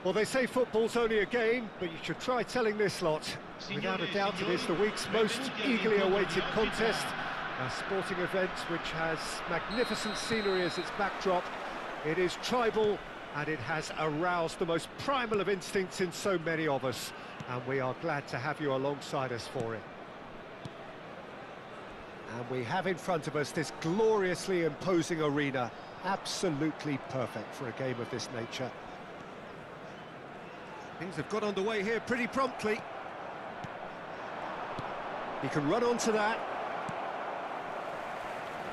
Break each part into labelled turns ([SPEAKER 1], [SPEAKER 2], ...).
[SPEAKER 1] Well, they say football's only a game, but you should try telling this lot. Without a doubt, it is the week's most eagerly awaited contest. A sporting event which has magnificent scenery as its backdrop. It is tribal, and it has aroused the most primal of instincts in so many of us. And we are glad to have you alongside us for it. And we have in front of us this gloriously imposing arena. Absolutely perfect for a game of this nature. Things have got underway here pretty promptly. He can run onto that.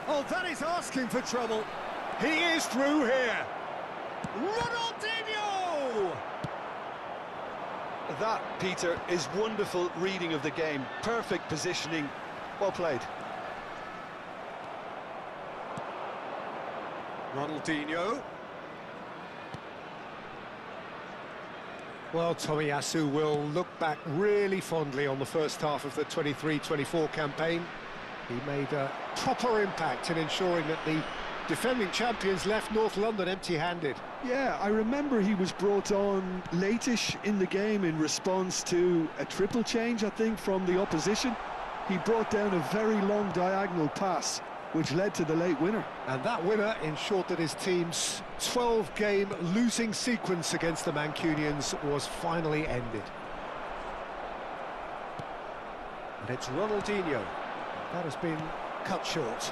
[SPEAKER 1] Oh, that is asking for trouble. He is through here. Ronaldinho!
[SPEAKER 2] That, Peter, is wonderful reading of the game. Perfect positioning. Well played.
[SPEAKER 1] Ronaldinho. Well, Tomiyasu will look back really fondly on the first half of the 23-24 campaign. He made a proper impact in ensuring that the defending champions left North London empty-handed.
[SPEAKER 3] Yeah, I remember he was brought on late-ish in the game in response to a triple change, I think, from the opposition. He brought down a very long diagonal pass, which led to the late winner.
[SPEAKER 1] And that winner ensured that his team's 12-game losing sequence against the Mancunians was finally ended. And it's Ronaldinho. That has been cut short.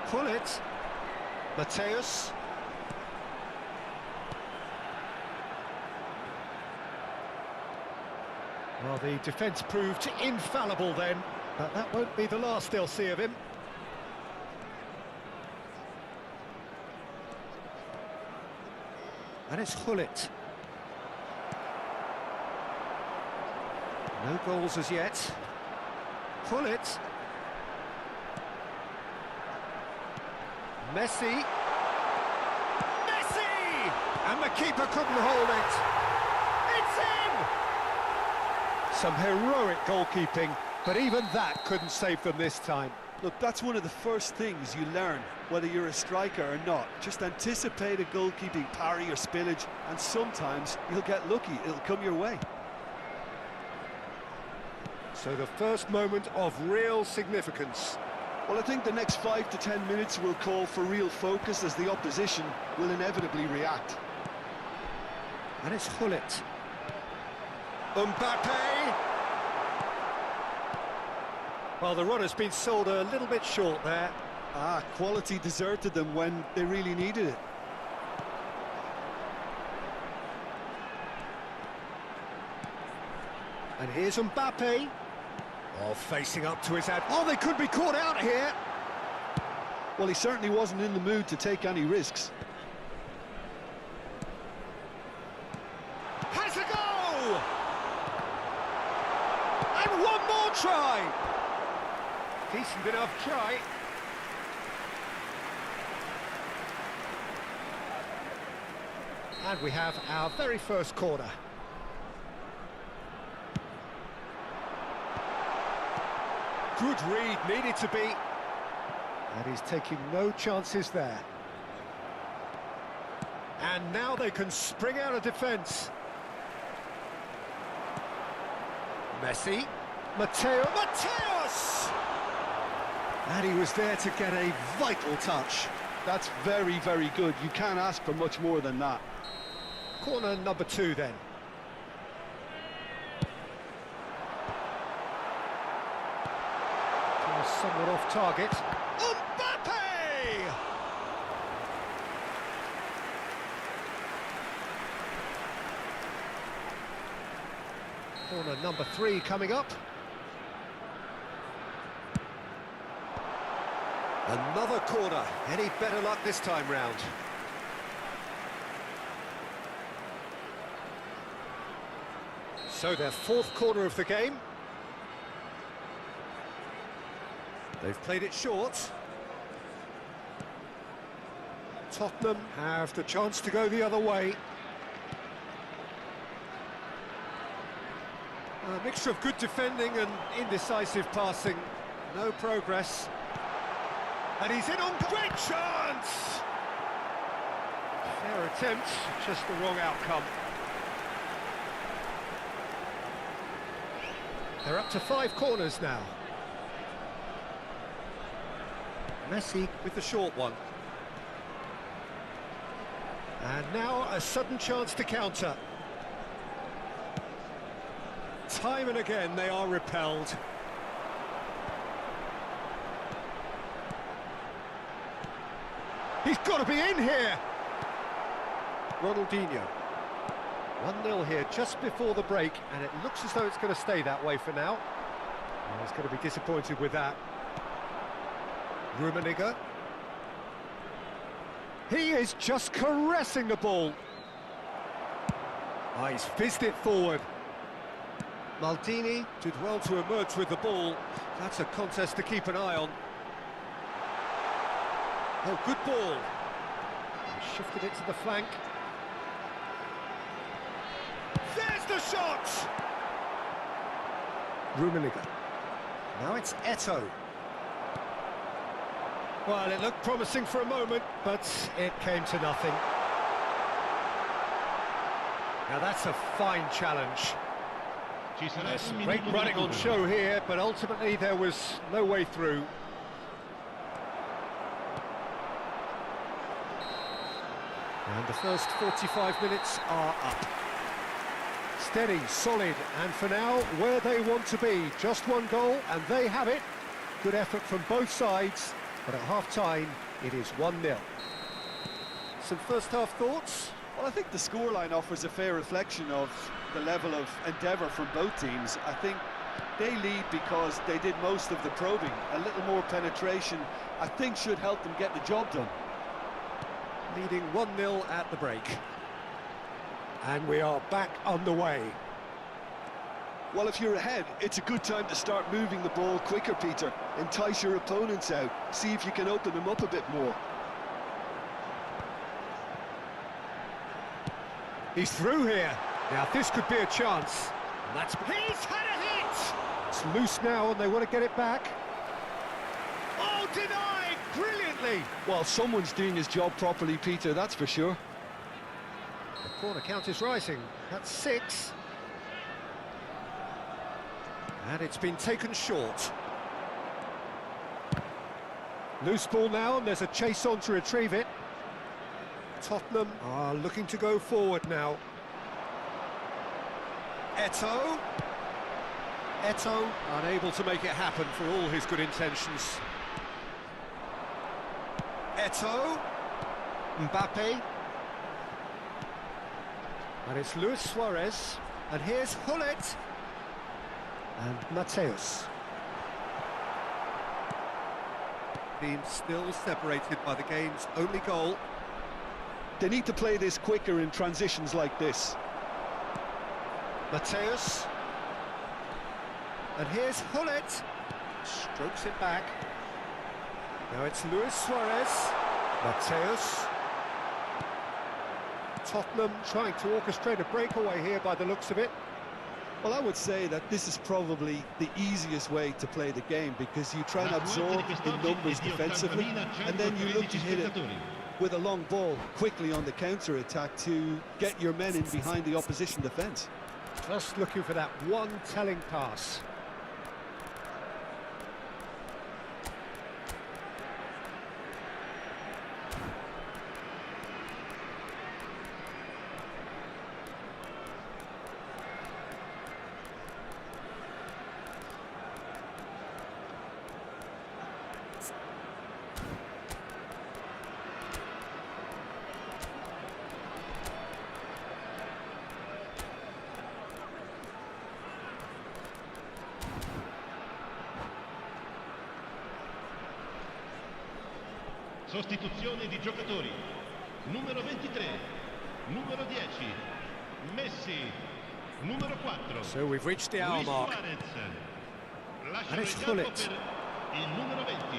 [SPEAKER 1] Pull it. Mateus. Well, the defence proved infallible then, but that won't be the last they'll see of him. And it's Hullet. No goals as yet. Hullet. Messi. Messi! And the keeper couldn't hold it. It's in! Some heroic goalkeeping, but even that couldn't save them this time.
[SPEAKER 3] Look, that's one of the first things you learn, whether you're a striker or not. Just anticipate a goalkeeping parry or spillage, and sometimes you'll get lucky, it'll come your way.
[SPEAKER 1] So the first moment of real significance.
[SPEAKER 3] Well, I think the next 5 to 10 minutes will call for real focus as the opposition will inevitably react.
[SPEAKER 1] And it's Hullet. Mbappe! Well, the run has been sold a little bit short there.
[SPEAKER 3] Quality deserted them when they really needed it.
[SPEAKER 1] And here's Mbappe. Oh, facing up to his head. Oh, they could be caught out here.
[SPEAKER 3] Well, he certainly wasn't in the mood to take any risks.
[SPEAKER 1] Has a go! And one more try! Decent enough try. And we have our very first corner. Good read, needed to be. And he's taking no chances there. And now they can spring out of defence. Messi. Mateus! And he was there to get a vital touch.
[SPEAKER 3] That's very, very good. You can't ask for much more than that.
[SPEAKER 1] Corner number 2 then. Somewhat off target. Mbappe! Corner number 3 coming up. Another corner. Any better luck this time round? So their 4th corner of the game. They've played it short. Tottenham have the chance to go the other way. A mixture of good defending and indecisive passing. No progress. And he's in on great chance! Fair attempt, just the wrong outcome. They're up to 5 corners now. Messi with the short one. And now a sudden chance to counter. Time and again they are repelled. He's got to be in here! Ronaldinho. 1-0 here just before the break, and it looks as though it's going to stay that way for now. Oh, he's going to be disappointed with that. Rummenigge. He is just caressing the ball. Oh, he's fizzed it forward. Maldini did well to emerge with the ball. That's a contest to keep an eye on. Oh, good ball. He shifted it to the flank. There's the shot! Rummenigge. Now it's Eto'o. Well, it looked promising for a moment, but it came to nothing. Now that's a fine challenge. There's some great running on show here, but ultimately there was no way through. And the first 45 minutes are up. Steady, solid, and for now, where they want to be. Just one goal, and they have it. Good effort from both sides, but at half-time, it is 1-0. Some first-half thoughts?
[SPEAKER 3] Well, I think the scoreline offers a fair reflection of the level of endeavour from both teams. I think they lead because they did most of the probing. A little more penetration, I think, should help them get the job done.
[SPEAKER 1] Leading 1-0 at the break. And we are back underway.
[SPEAKER 3] Well, if you're ahead, it's a good time to start moving the ball quicker, Peter. Entice your opponents out. See if you can open them up a bit more.
[SPEAKER 1] He's through here. Now this could be a chance. And that's... He's had a hit! It's loose now and they want to get it back. Oh, denied! Brilliantly!
[SPEAKER 3] Well, someone's doing his job properly, Peter, that's for sure.
[SPEAKER 1] The corner count is rising. That's 6. And it's been taken short. Loose ball now, and there's a chase on to retrieve it. Tottenham are looking to go forward now. Eto'o. Eto'o unable to make it happen for all his good intentions. Eto'o. Mbappe. And it's Luis Suarez. And here's Hullet. And Mateus. Being still separated by the game's only goal.
[SPEAKER 3] They need to play this quicker in transitions like this.
[SPEAKER 1] Mateus. And here's Hullet. Strokes it back. Now it's Luis Suarez. Mateus. Tottenham trying to orchestrate a breakaway here by the looks of it.
[SPEAKER 3] Well, I would say that this is probably the easiest way to play the game, because you try and absorb the numbers defensively, and then you look to hit it with a long ball quickly on the counter-attack to get your men in behind the opposition defence.
[SPEAKER 1] Just looking for that one telling pass.
[SPEAKER 4] Sostituzione di giocatori. Numero 23, numero 10, Messi, numero 4.
[SPEAKER 1] So we've reached the hour mark. And it's Hullet.
[SPEAKER 4] Il numero 20,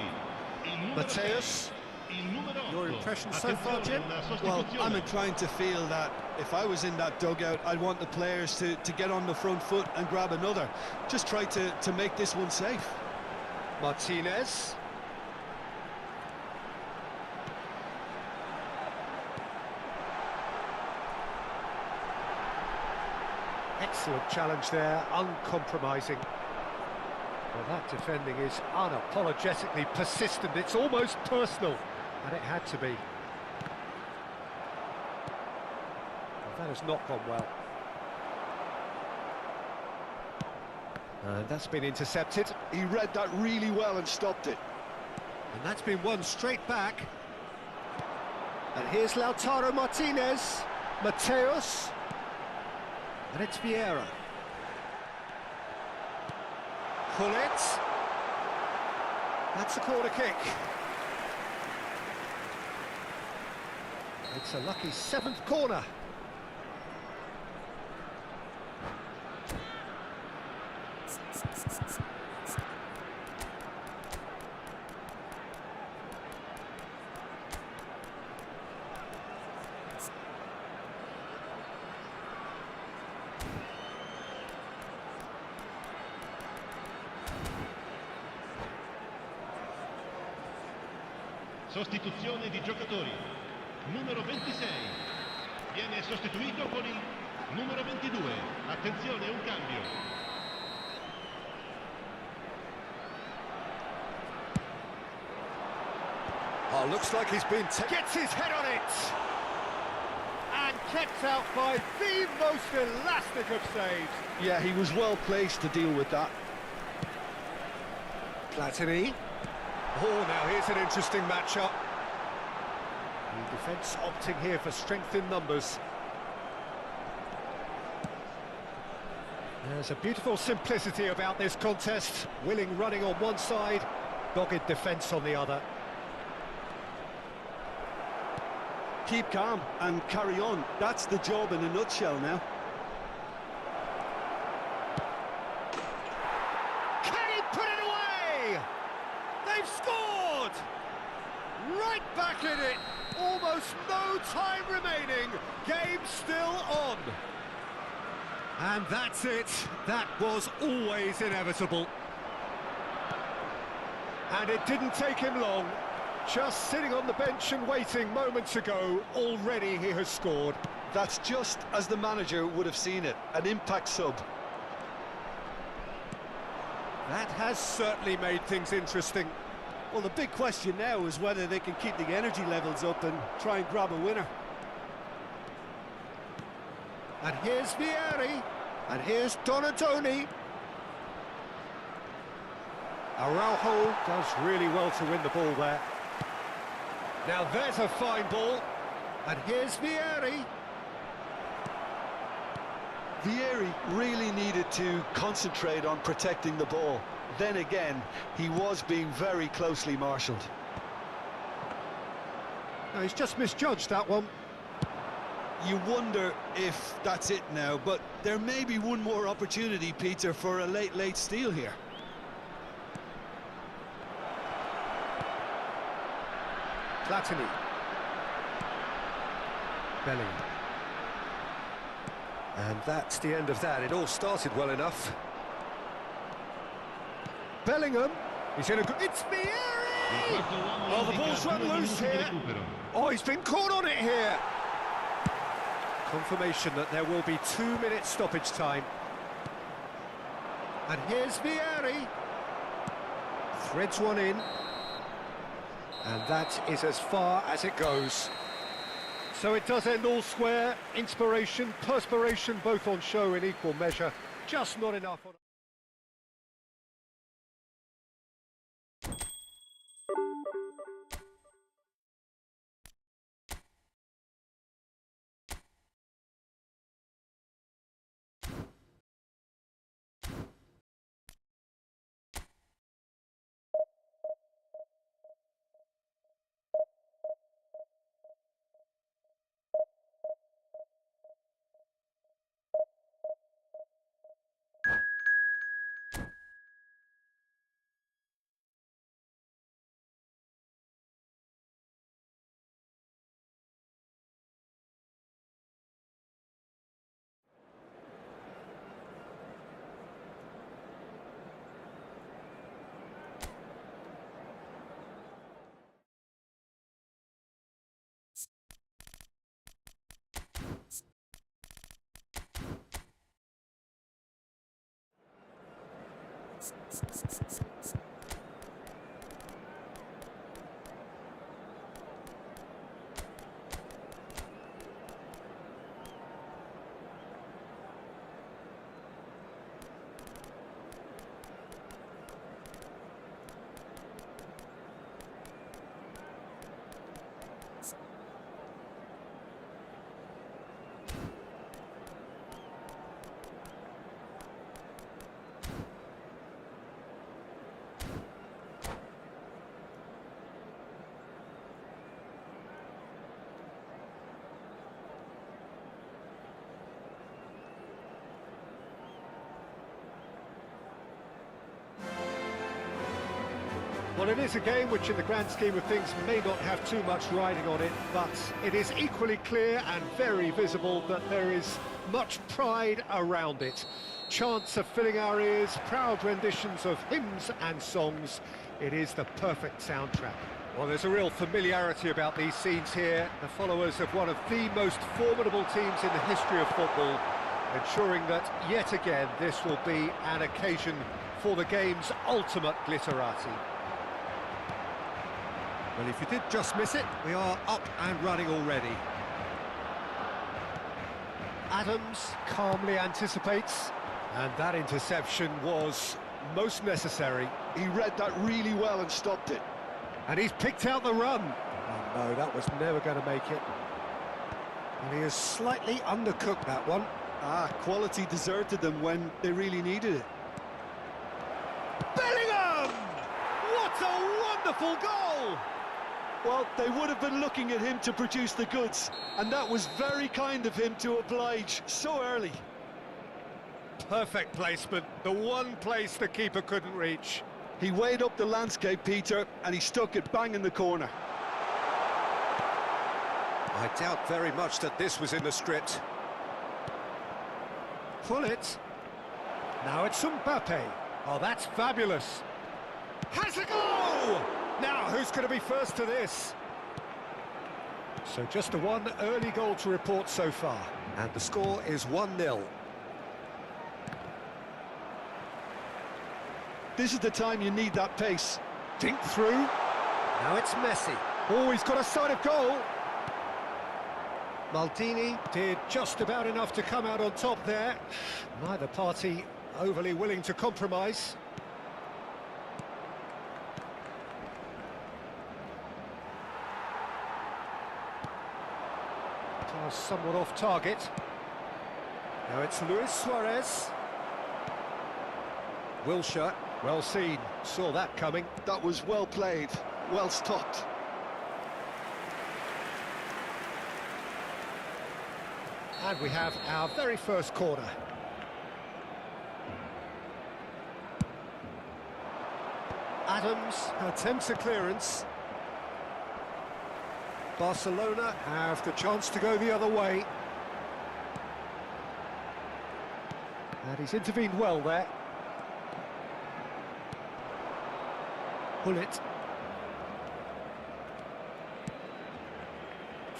[SPEAKER 4] il numero
[SPEAKER 1] Mateus.
[SPEAKER 4] 6, il numero 8.
[SPEAKER 1] Your impression so far, Jim?
[SPEAKER 3] Well, I'm inclined to feel that if I was in that dugout, I'd want the players to get on the front foot and grab another. Just try to make this one safe.
[SPEAKER 1] Martinez. Excellent challenge there, uncompromising. Well, that defending is unapologetically persistent. It's almost personal, and it had to be. Well, that has not gone well. And that's been intercepted.
[SPEAKER 3] He read that really well and stopped it.
[SPEAKER 1] And that's been won straight back. And here's Lautaro Martinez. Mateus. And it's Vieira. Pullet. That's a corner kick. It's a lucky 7th corner.
[SPEAKER 4] Sostituzione di giocatori. Numero 26 viene sostituito con il numero 22. Attenzione, un cambio.
[SPEAKER 1] Oh, looks like he's been... Gets his head on it! And kept out by the most elastic of saves.
[SPEAKER 3] Yeah, he was well placed to deal with that.
[SPEAKER 1] Platini. Oh, now here's an interesting matchup. The defence opting here for strength in numbers. There's a beautiful simplicity about this contest. Willing running on one side, dogged defence on the other.
[SPEAKER 3] Keep calm and carry on. That's the job in a nutshell now.
[SPEAKER 1] Can he put it away? They've scored! Right back in it. Almost no time remaining. Game still on. And that's it. That was always inevitable. And it didn't take him long. Just sitting on the bench and waiting moments ago, already he has scored.
[SPEAKER 2] That's just as the manager would have seen it, an impact sub.
[SPEAKER 1] That has certainly made things interesting.
[SPEAKER 3] Well, the big question now is whether they can keep the energy levels up and try and grab a winner.
[SPEAKER 1] And here's Vieri, and here's Donatoni. Araujo does really well to win the ball there. Now there's a fine ball, and here's Vieri.
[SPEAKER 2] Vieri really needed to concentrate on protecting the ball. Then again, he was being very closely marshalled.
[SPEAKER 1] No, he's just misjudged that one.
[SPEAKER 3] You wonder if that's it now, but there may be one more opportunity, Peter, for a late steal here.
[SPEAKER 1] Platini. Bellingham. And that's the end of that. It all started well enough. Bellingham. He's in a good... It's Vieri! Oh, the ball's run loose here. Oh, he's been caught on it here. Confirmation that there will be 2-minute stoppage time. And here's Vieri. Threads one in. And that is as far as it goes. So it does end all square. Inspiration, perspiration, both on show in equal measure. Just not enough on... Well, it is a game which in the grand scheme of things may not have too much riding on it, but it is equally clear and very visible that there is much pride around it. Chants are filling our ears, proud renditions of hymns and songs. It is the perfect soundtrack. Well, there's a real familiarity about these scenes here. The followers of one of the most formidable teams in the history of football, ensuring that yet again this will be an occasion for the game's ultimate glitterati. Well, if you did just miss it, we are up and running already. Adams calmly anticipates, and that interception was most necessary.
[SPEAKER 3] He read that really well and stopped it.
[SPEAKER 1] And he's picked out the run. Oh no, that was never going to make it. And he has slightly undercooked that one.
[SPEAKER 3] Quality deserted them when they really needed it.
[SPEAKER 1] Bellingham! What a wonderful goal!
[SPEAKER 3] Well, they would have been looking at him to produce the goods, and that was very kind of him to oblige so early.
[SPEAKER 1] Perfect placement, the one place the keeper couldn't reach.
[SPEAKER 3] He weighed up the landscape, Peter, and he stuck it bang in the corner.
[SPEAKER 1] I doubt very much that this was in the script. Pull it. Now it's Mbappe. Oh, that's fabulous. Has a goal! Now, who's going to be first to this? So just the one early goal to report so far. And the score is 1-0.
[SPEAKER 3] This is the time you need that pace.
[SPEAKER 1] Dink through. Now it's Messi. Oh, he's got a sight of goal. Maldini did just about enough to come out on top there. Neither party overly willing to compromise. Somewhat off target. Now it's Luis Suarez. Wilshere, well seen, saw that coming.
[SPEAKER 3] That was well played, well stopped.
[SPEAKER 1] And we have our very first corner. Adams attempts a clearance. Barcelona have the chance to go the other way. And he's intervened well there. Pull it.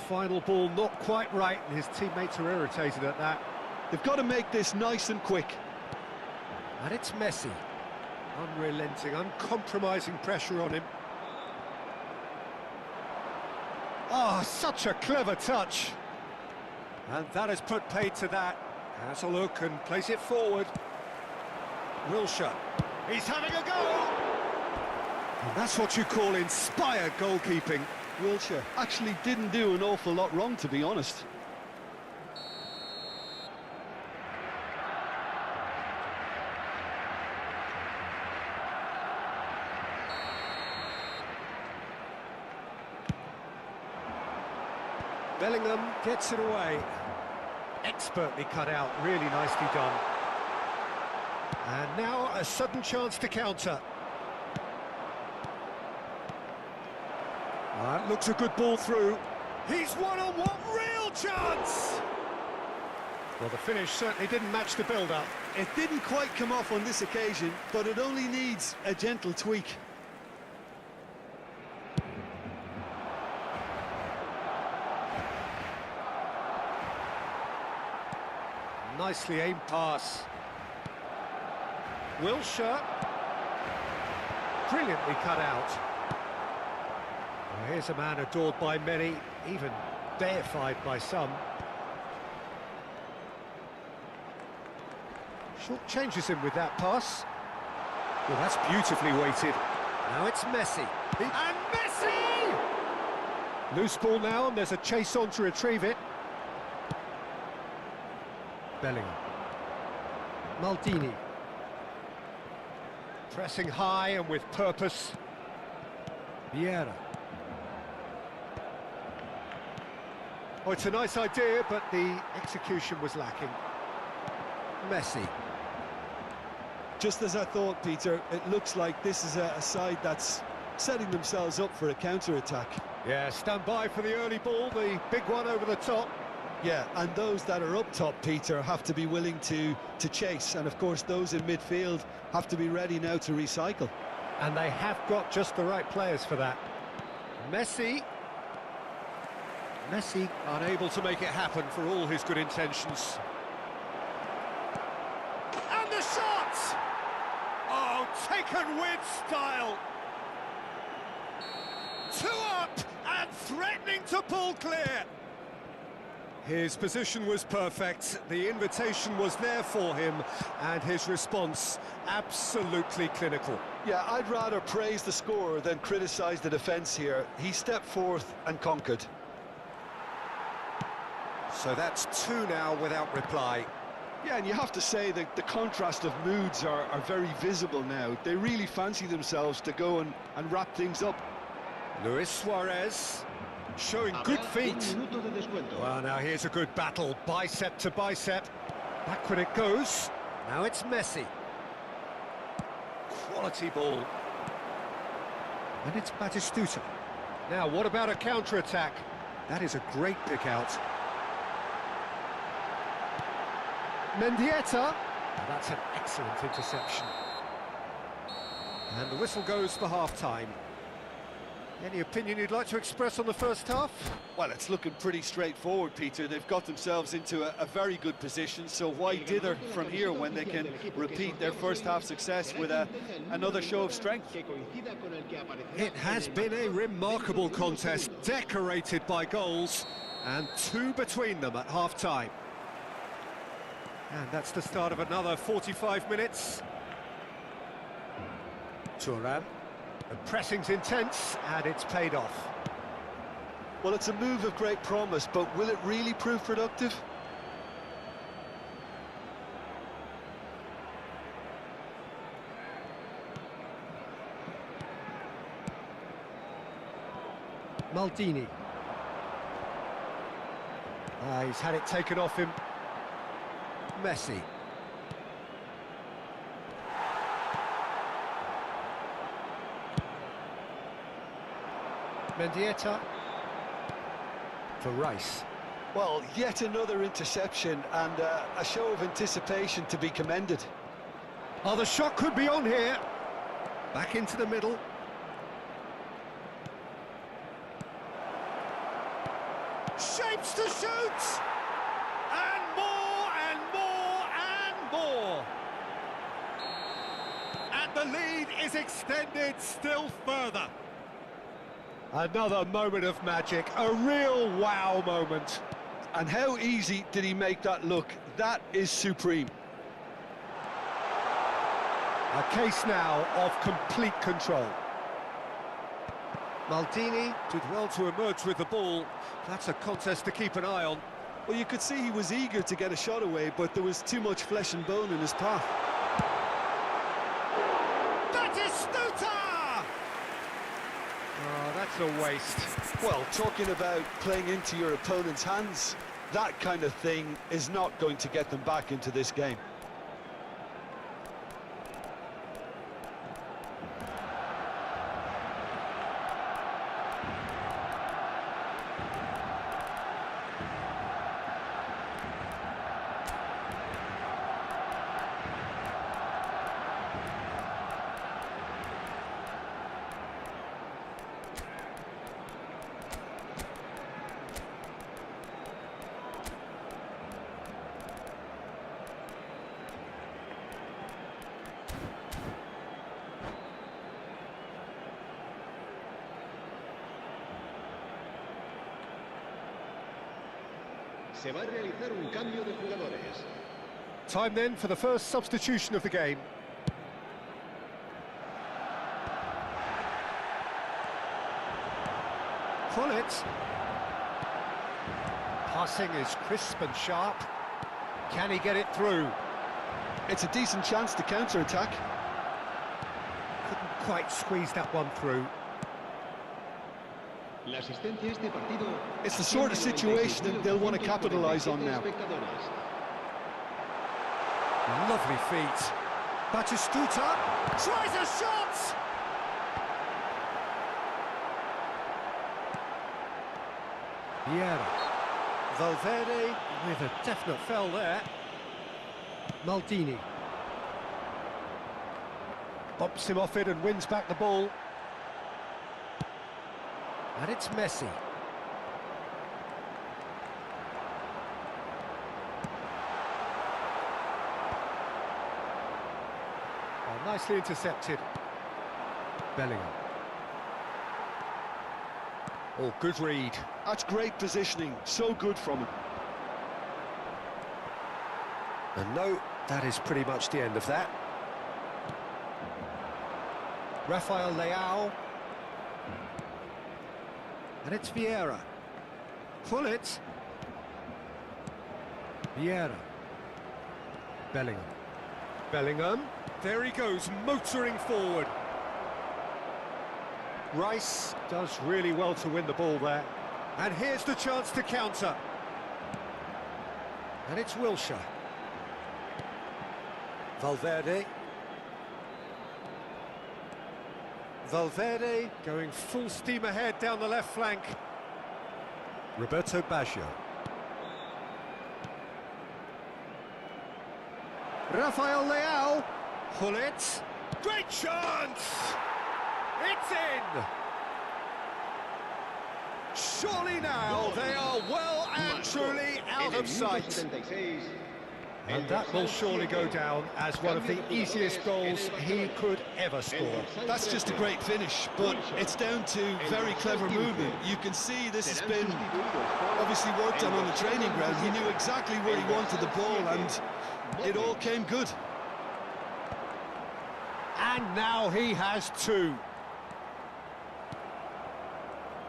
[SPEAKER 1] Final ball not quite right, and his teammates are irritated at that.
[SPEAKER 3] They've got to make this nice and quick.
[SPEAKER 1] And it's Messi. Unrelenting, uncompromising pressure on him. Oh, such a clever touch. And that has put paid to that. Has a look and plays it forward. Wilshere. He's having a go! And that's what you call inspired goalkeeping.
[SPEAKER 3] Wilshere actually didn't do an awful lot wrong, to be honest.
[SPEAKER 1] Bellingham gets it away. Expertly cut out, really nicely done. And now a sudden chance to counter. That looks a good ball through. He's one-on-one, real chance! Well, the finish certainly didn't match the build-up.
[SPEAKER 3] It didn't quite come off on this occasion, but it only needs a gentle tweak.
[SPEAKER 1] Nicely aimed pass. Wilshere. brilliantly cut out. Well, here's a man adored by many, even deified by some. Short changes him with that pass. Well, that's beautifully weighted. Now it's Messi. And Messi! Loose ball now, and there's a chase on to retrieve it. Bellingham. Maldini. Pressing high and with purpose. Vieira. Oh, it's a nice idea, but the execution was lacking. Messi.
[SPEAKER 3] Just as I thought, Peter, it looks like this is a side that's setting themselves up for a counter-attack.
[SPEAKER 1] Yeah, stand by for the early ball, the big one over the top.
[SPEAKER 3] Yeah, and those that are up top, Peter, have to be willing to chase. And, of course, those in midfield have to be ready now to recycle.
[SPEAKER 1] And they have got just the right players for that. Messi. Messi unable to make it happen for all his good intentions. And the shot! Oh, taken with style. 2 up and threatening to pull clear. His position was perfect, the invitation was there for him, and his response absolutely clinical.
[SPEAKER 2] Yeah, I'd rather praise the scorer than criticise the defence here. He stepped forth and conquered.
[SPEAKER 1] So that's 2 now without reply.
[SPEAKER 3] Yeah, and you have to say that the contrast of moods are very visible now. They really fancy themselves to go and wrap things up.
[SPEAKER 1] Luis Suarez, showing good feet. Well, now here's a good battle, bicep to bicep. Backward it goes. Now it's Messi. Quality ball. And it's Batistuta. Now, what about a counter-attack? That is a great pick out. Mendieta. That's an excellent interception. And the whistle goes for half-time. Any opinion you'd like to express on the first half?
[SPEAKER 3] Well, it's looking pretty straightforward, Peter. They've got themselves into a very good position, so why dither from here when they can repeat their first half success with another show of strength?
[SPEAKER 1] It has been a remarkable contest, decorated by goals, and 2 between them at half-time. And that's the start of another 45 minutes. Thuram. The pressing's intense, and it's paid off.
[SPEAKER 2] Well, it's a move of great promise, but will it really prove productive?
[SPEAKER 1] Maldini. He's had it taken off him. Messi. Mendieta for Rice.
[SPEAKER 2] Well, yet another interception and a show of anticipation to be commended.
[SPEAKER 1] Oh, the shot could be on here. Back into the middle. Shapes to shoot! And more, and more, and more! And the lead is extended still further. Another moment of magic, a real wow moment.
[SPEAKER 2] And how easy did he make that look? That is supreme.
[SPEAKER 1] A case now of complete control. Maldini did well to emerge with the ball. That's a contest to keep an eye on.
[SPEAKER 3] Well, you could see he was eager to get a shot away, but there was too much flesh and bone in his path.
[SPEAKER 1] Oh, that's a waste.
[SPEAKER 2] Well, talking about playing into your opponent's hands, that kind of thing is not going to get them back into this game.
[SPEAKER 4] Se va a realizar un cambio de jugadores.
[SPEAKER 1] Time then for the first substitution of the game. Pullet. Passing is crisp and sharp. Can he get it through?
[SPEAKER 3] It's a decent chance to counter-attack.
[SPEAKER 1] Couldn't quite squeeze that one through.
[SPEAKER 3] It's the sort of situation that they'll want to capitalise on now.
[SPEAKER 1] Lovely feet. Batistuta tries a shot! Vieira. Valverde with a definite foul there. Maldini. Bumps him off it and wins back the ball. And it's Messi. Oh, nicely intercepted. Bellingham. Oh, good read.
[SPEAKER 3] That's great positioning, so good from him.
[SPEAKER 1] And no, that is pretty much the end of that. Rafael Leao. And it's Vieira. Pull it. Vieira. Bellingham. Bellingham. There he goes, motoring forward. Rice does really well to win the ball there. And here's the chance to counter. And it's Wilshere. Valverde. Valverde going full steam ahead down the left flank. Roberto Baggio. Rafael Leao. Pull it. Great chance! It's in! Surely now they are well and truly out of sight. And that will surely go down as one of the easiest goals he could ever score.
[SPEAKER 3] That's just a great finish, but it's down to very clever movement. You can see this has been obviously worked on the training ground. He knew exactly where he wanted the ball, and it all came good.
[SPEAKER 1] And now he has two.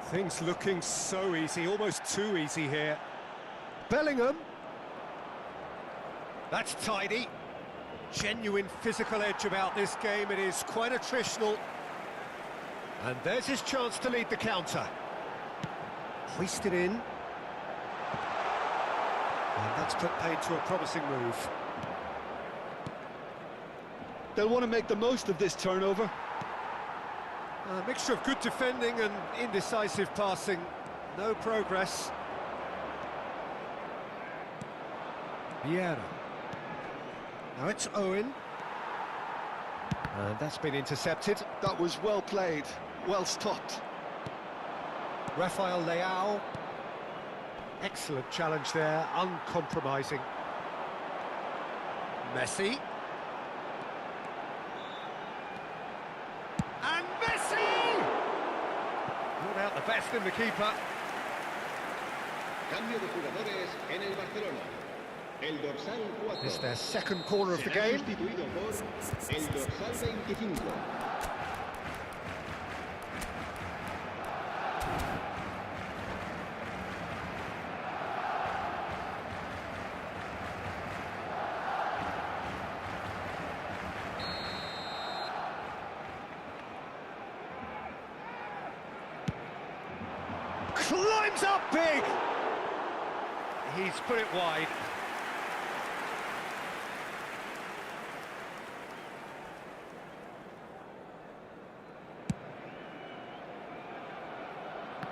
[SPEAKER 1] Things looking so easy, almost too easy here. Bellingham. That's tidy. Genuine physical edge about this game. It is quite attritional. And there's his chance to lead the counter. Hoisted in. And that's put paid to a promising move.
[SPEAKER 3] They'll want to make the most of this turnover.
[SPEAKER 1] A mixture of good defending and indecisive passing. No progress. Vieira. Now it's Owen. And that's been intercepted.
[SPEAKER 3] That was well played, well stopped.
[SPEAKER 1] Rafael Leao. Excellent challenge there, uncompromising. Messi. And Messi! Brought out the best in the keeper.
[SPEAKER 4] Cambio de jugadores en el Barcelona. El dorsal 4.
[SPEAKER 1] It's their second corner of the game.
[SPEAKER 4] Sustituido por el dorsal 25.
[SPEAKER 1] Climbs up big! He's put it wide.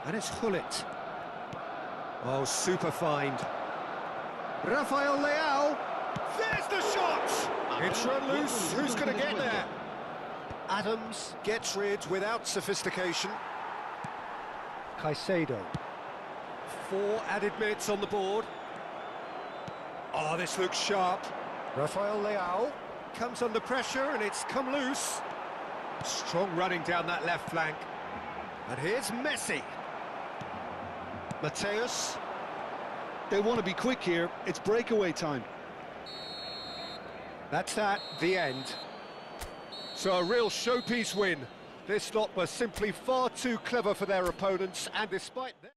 [SPEAKER 1] And it's Hullet. Oh, super find. Rafael Leao. There's the shot! It's run loose. Who's going to get there? Adams gets rid without sophistication. Caicedo. 4 added minutes on the board. Oh, this looks sharp. Rafael Leao comes under pressure and it's come loose. Strong running down that left flank. And here's Messi. Mateus.
[SPEAKER 3] They want to be quick here. It's breakaway time.
[SPEAKER 1] That's the end. So a real showpiece win. This lot was simply far too clever for their opponents, and despite that...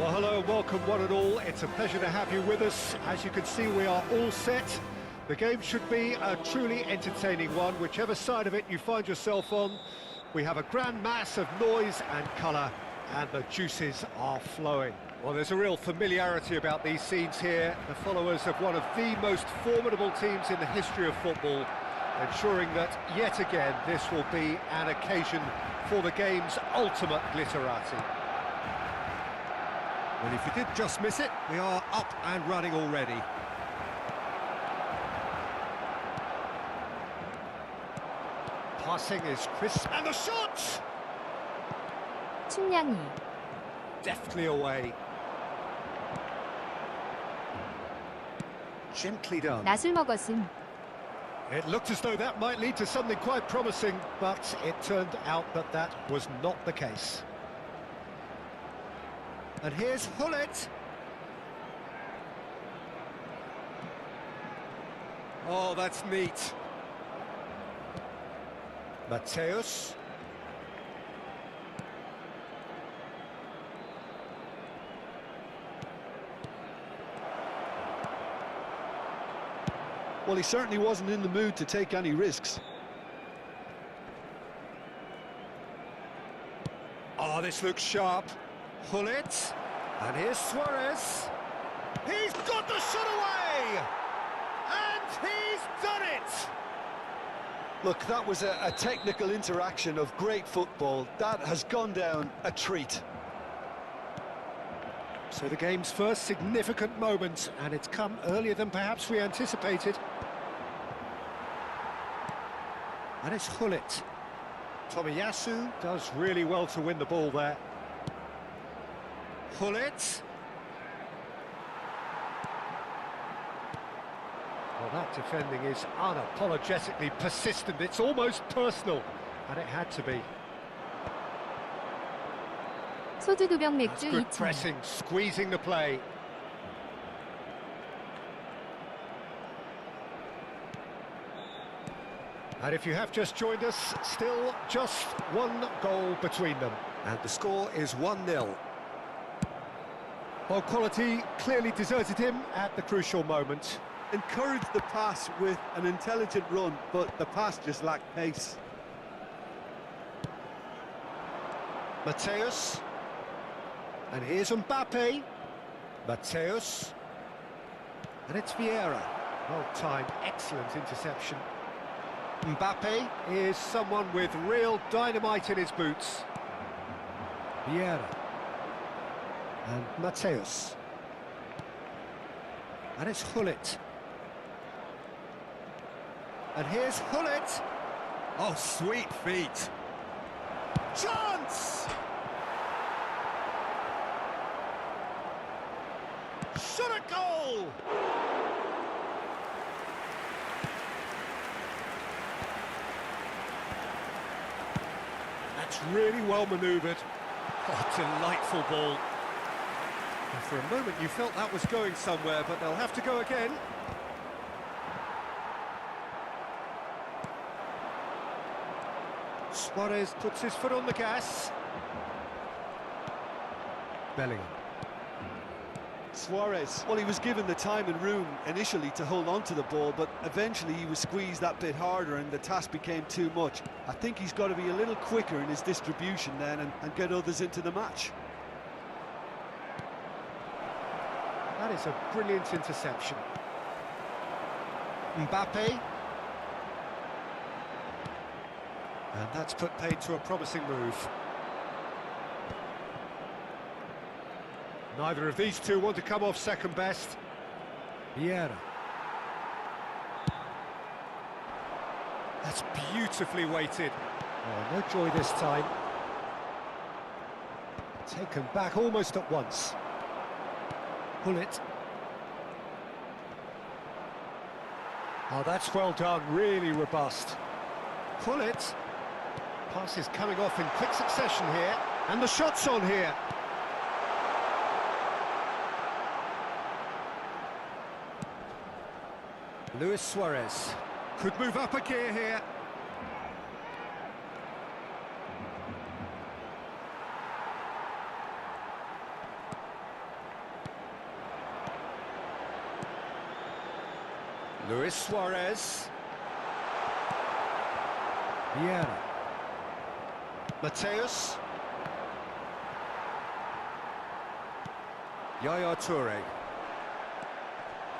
[SPEAKER 1] Well, hello and welcome one and all. It's a pleasure to have you with us. As you can see, we are all set. The game should be a truly entertaining one, whichever side of it you find yourself on. We have a grand mass of noise and colour, and the juices are flowing. Well, there's a real familiarity about these scenes here. The followers of one of the most formidable teams in the history of football, ensuring that, yet again, this will be an occasion for the game's ultimate glitterati. Well, if you did just miss it, we are up and running already. Passing is crisp, and the shot!
[SPEAKER 5] 측량이
[SPEAKER 1] Deftly away. Gently done.
[SPEAKER 5] 낫을 먹었음.
[SPEAKER 1] It looked as though that might lead to something quite promising, but it turned out that that was not the case. And here's Hullet. Oh, that's neat. Mateus.
[SPEAKER 3] Well, he certainly wasn't in the mood to take any risks.
[SPEAKER 1] Oh, this looks sharp. Hullet. And here's Suarez. He's got the shot away! And he's done it!
[SPEAKER 2] Look, that was a technical interaction of great football. That has gone down a treat.
[SPEAKER 1] So the game's first significant moment, and it's come earlier than perhaps we anticipated. And it's Hullet. Tomiyasu does really well to win the ball there. Hullet. Well, that defending is unapologetically persistent. It's almost personal, and it had to be.
[SPEAKER 5] 소주 2병
[SPEAKER 1] That's
[SPEAKER 5] 맥주
[SPEAKER 1] good
[SPEAKER 5] 2천.
[SPEAKER 1] pressing, squeezing the play. And if you have just joined us, still just one goal between them.
[SPEAKER 6] And the score is 1-0.
[SPEAKER 1] Well, quality clearly deserted him at the crucial moment.
[SPEAKER 3] Encouraged the pass with an intelligent run, but the pass just lacked pace.
[SPEAKER 1] Mateus. And here's Mbappe. Mateus. And it's Vieira. Well-timed, excellent interception. Mbappe is someone with real dynamite in his boots. Vieira. And Mateus. And it's Hullet. And here's Hullet.
[SPEAKER 6] Oh, sweet feet.
[SPEAKER 1] Chance! Shot a goal! That's really well manoeuvred. Oh, delightful ball. And for a moment you felt that was going somewhere, but they'll have to go again. Suarez puts his foot on the gas. Bellingham.
[SPEAKER 3] Suarez, well, he was given the time and room initially to hold on to the ball, but eventually he was squeezed that bit harder and the task became too much. I think he's got to be a little quicker in his distribution then and get others into the match.
[SPEAKER 1] That is a brilliant interception. Mbappe. And that's put paid to a promising move. Neither of these two want to come off second best. Vieira. That's beautifully weighted. Oh, no joy this time. Taken back almost at once. Hullet. Oh, that's well done, really robust. Hullet. Pass is coming off in quick succession here, and the shot's on here. Luis Suarez could move up a gear here. Luis Suarez. Vieira. Mateus. Yaya Toure.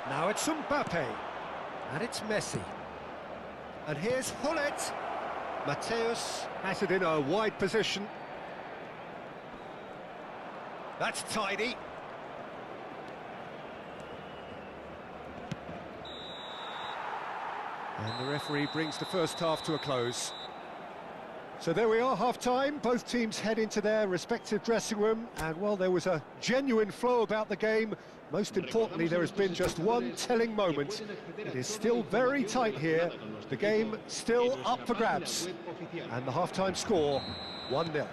[SPEAKER 1] Now it's Mbappe. And it's Messi. And here's Hullet. Mateus has it in a wide position. That's tidy. And the referee brings the first half to a close. So there we are, half-time. Both teams head into their respective dressing room. And, well, there was a genuine flow about the game. Most importantly, there has been just one telling moment. It is still very tight here. The game still up for grabs. And the half-time score, 1-0.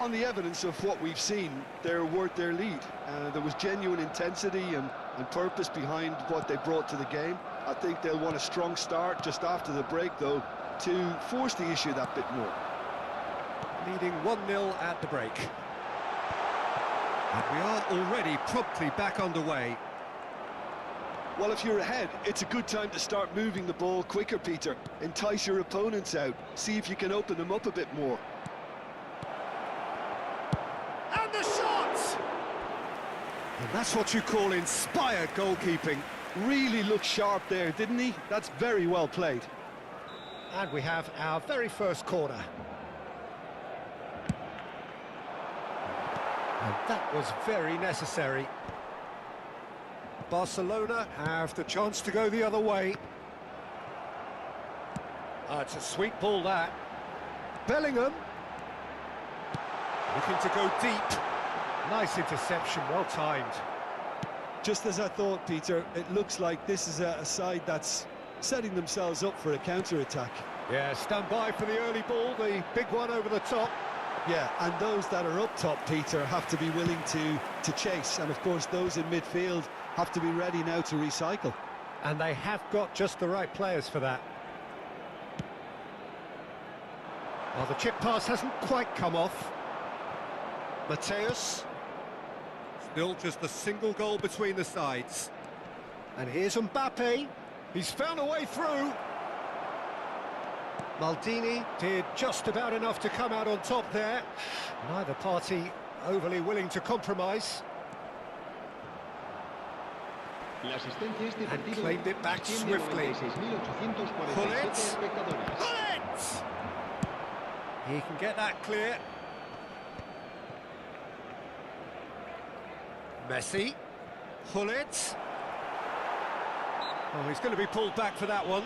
[SPEAKER 3] On the evidence of what we've seen, they're worth their lead. There was genuine intensity and purpose behind what they brought to the game. I think they'll want a strong start just after the break, though, to force the issue that bit more.
[SPEAKER 1] Leading 1-0 at the break. And we are already promptly back underway.
[SPEAKER 3] Well, if you're ahead, it's a good time to start moving the ball quicker, Peter. Entice your opponents out. See if you can open them up a bit more.
[SPEAKER 1] And the shot! And that's what you call inspired goalkeeping.
[SPEAKER 3] Really looked sharp there, didn't he? That's very well played.
[SPEAKER 1] And we have our very first corner. And that was very necessary. Barcelona have the chance to go the other way. It's a sweet ball, that. Bellingham. Looking to go deep. Nice interception, well timed.
[SPEAKER 3] Just as I thought, Peter, it looks like this is a side that's setting themselves up for a counter-attack.
[SPEAKER 1] Yeah, stand by for the early ball, the big one over the top.
[SPEAKER 3] Yeah, and those that are up top, Peter, have to be willing to chase. And, of course, those in midfield have to be ready now to recycle.
[SPEAKER 1] And they have got just the right players for that. Well, the chip pass hasn't quite come off. Mateus. Still just a single goal between the sides. And here's Mbappe. He's found a way through. Maldini did just about enough to come out on top there. Neither party overly willing to compromise. And claimed it back swiftly. Gullit! Gullit! He can get that clear. Messi. Gullit. Oh, he's going to be pulled back for that one.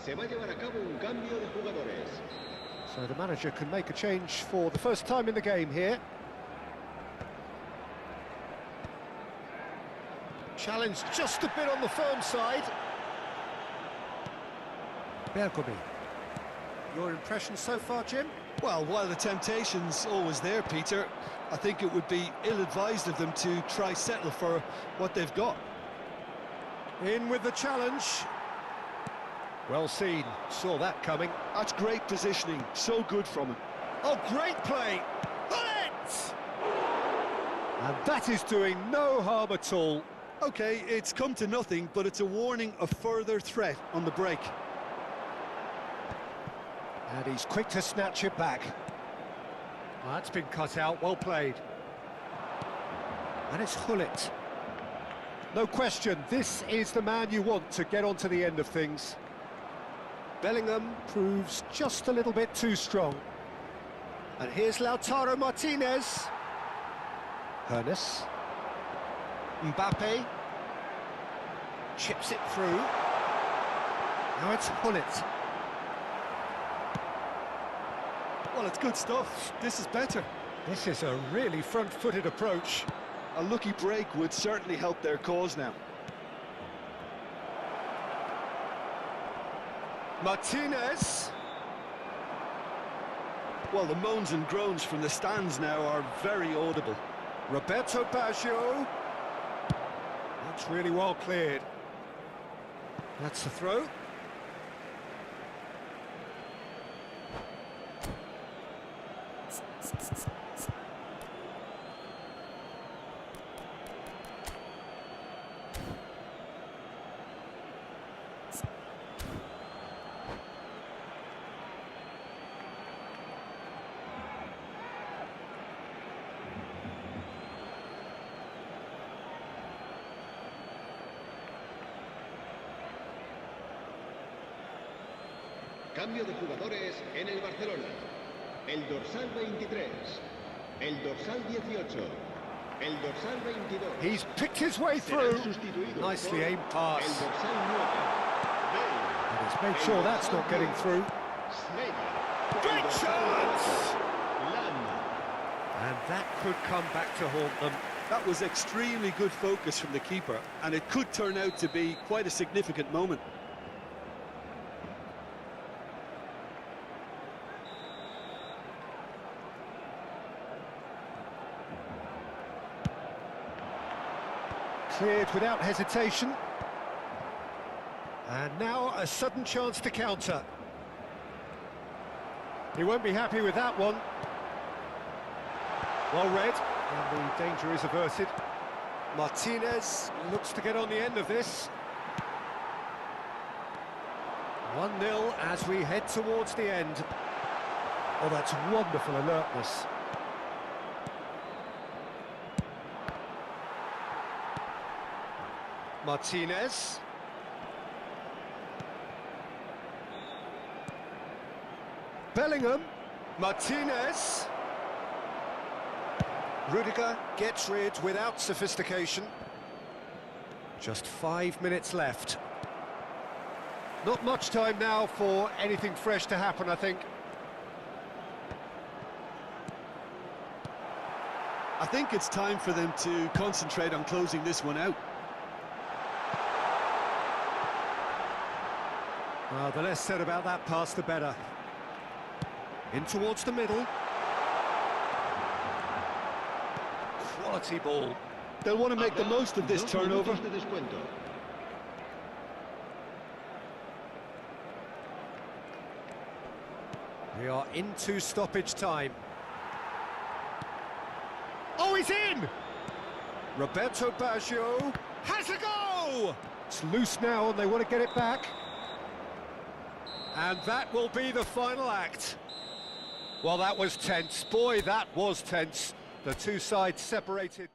[SPEAKER 4] Se va a llevar a cabo un cambio de jugadores.
[SPEAKER 1] So the manager can make a change for the first time in the game here. Challenge just a bit on the firm side. Bergomi. Your impression so far, Jim?
[SPEAKER 3] Well, while the temptation's always there, Peter, I think it would be ill-advised of them to try settle for what they've got.
[SPEAKER 1] In with the challenge. Well seen, saw that coming.
[SPEAKER 3] That's great positioning, so good from him.
[SPEAKER 1] Oh, great play! Bullet! And that is doing no harm at all.
[SPEAKER 3] OK, it's come to nothing, but it's a warning of further threat on the break.
[SPEAKER 1] And he's quick to snatch it back. Well, that's been cut out, well played. And it's Gullit. No question, this is the man you want to get onto the end of things. Bellingham proves just a little bit too strong. And here's Lautaro Martinez. Hernes. Mbappe. Chips it through. Now it's Gullit.
[SPEAKER 3] Well, it's good stuff. This is better.
[SPEAKER 1] This is a really front-footed approach.
[SPEAKER 3] A lucky break would certainly help their cause now.
[SPEAKER 1] Martinez.
[SPEAKER 3] Well, the moans and groans from the stands now are very audible.
[SPEAKER 1] Roberto Baggio. That's really well cleared. That's the throw.
[SPEAKER 4] Cambio de jugadores en el Barcelona. El dorsal 23, el dorsal 18, el dorsal 22.
[SPEAKER 1] He's picked his way through. Nicely aimed pass.
[SPEAKER 4] El dorsal 9.
[SPEAKER 1] And he's made sure that's not getting through. Great chance! And that could come back to haunt them.
[SPEAKER 3] That was extremely good focus from the keeper, and it could turn out to be quite a significant moment.
[SPEAKER 1] Cleared without hesitation. And now a sudden chance to counter. He won't be happy with that one. Well read, and the danger is averted. Martinez looks to get on the end of this. 1-0 as we head towards the end. Oh, that's wonderful alertness. Martinez. Bellingham. Martinez. Rudiger gets rid without sophistication. Just 5 minutes left. Not much time now for anything fresh to happen, I think.
[SPEAKER 3] I think it's time for them to concentrate on closing this one out.
[SPEAKER 1] Well, the less said about that pass, the better. In towards the middle. Quality ball.
[SPEAKER 3] They'll want to make the most of this turnover.
[SPEAKER 1] We are into stoppage time. Oh, he's in! Roberto Baggio has a go! It's loose now and they want to get it back. And that will be the final act. Well, that was tense. Boy, that was tense. The two sides separated.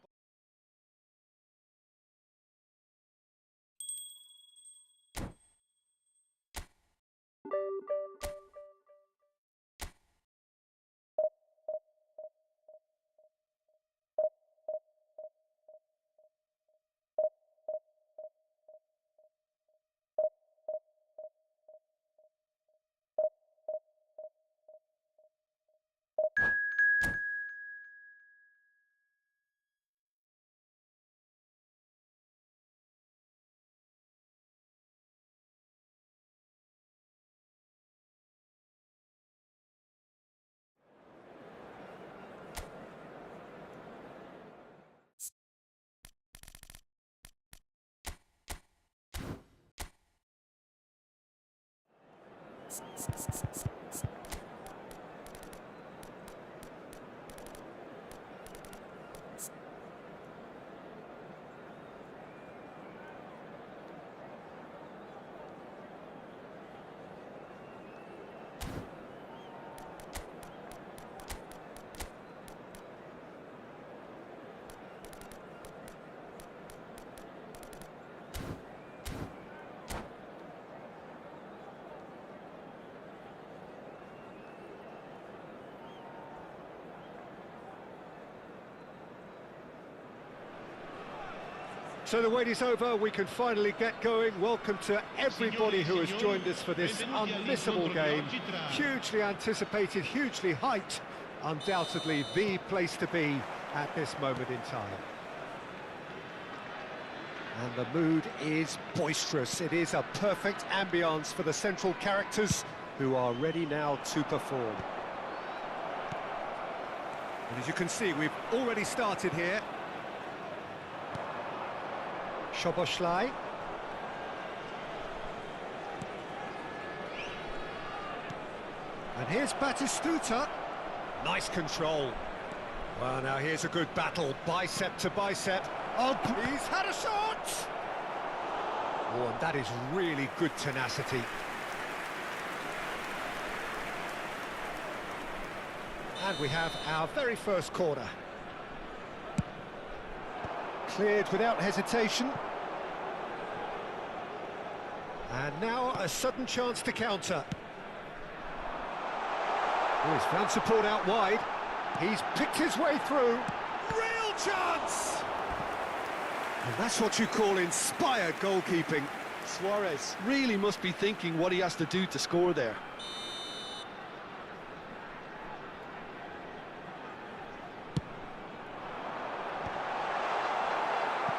[SPEAKER 1] So the wait is over, we can finally get going. Welcome to everybody who has joined us for this unmissable game. Hugely anticipated, hugely hyped. Undoubtedly the place to be at this moment in time. And the mood is boisterous. It is a perfect ambience for the central characters who are ready now to perform. And as you can see, we've already started here. Szoboszlai. And here's Batistuta. Nice control. Well, now here's a good battle, bicep to bicep. Oh, he's had a shot! Oh, and that is really good tenacity. And we have our very first corner. Cleared without hesitation. And now a sudden chance to counter. Oh, he's found support out wide. He's picked his way through. Real chance! And that's what you call inspired goalkeeping.
[SPEAKER 3] Suarez really must be thinking what he has to do to score there.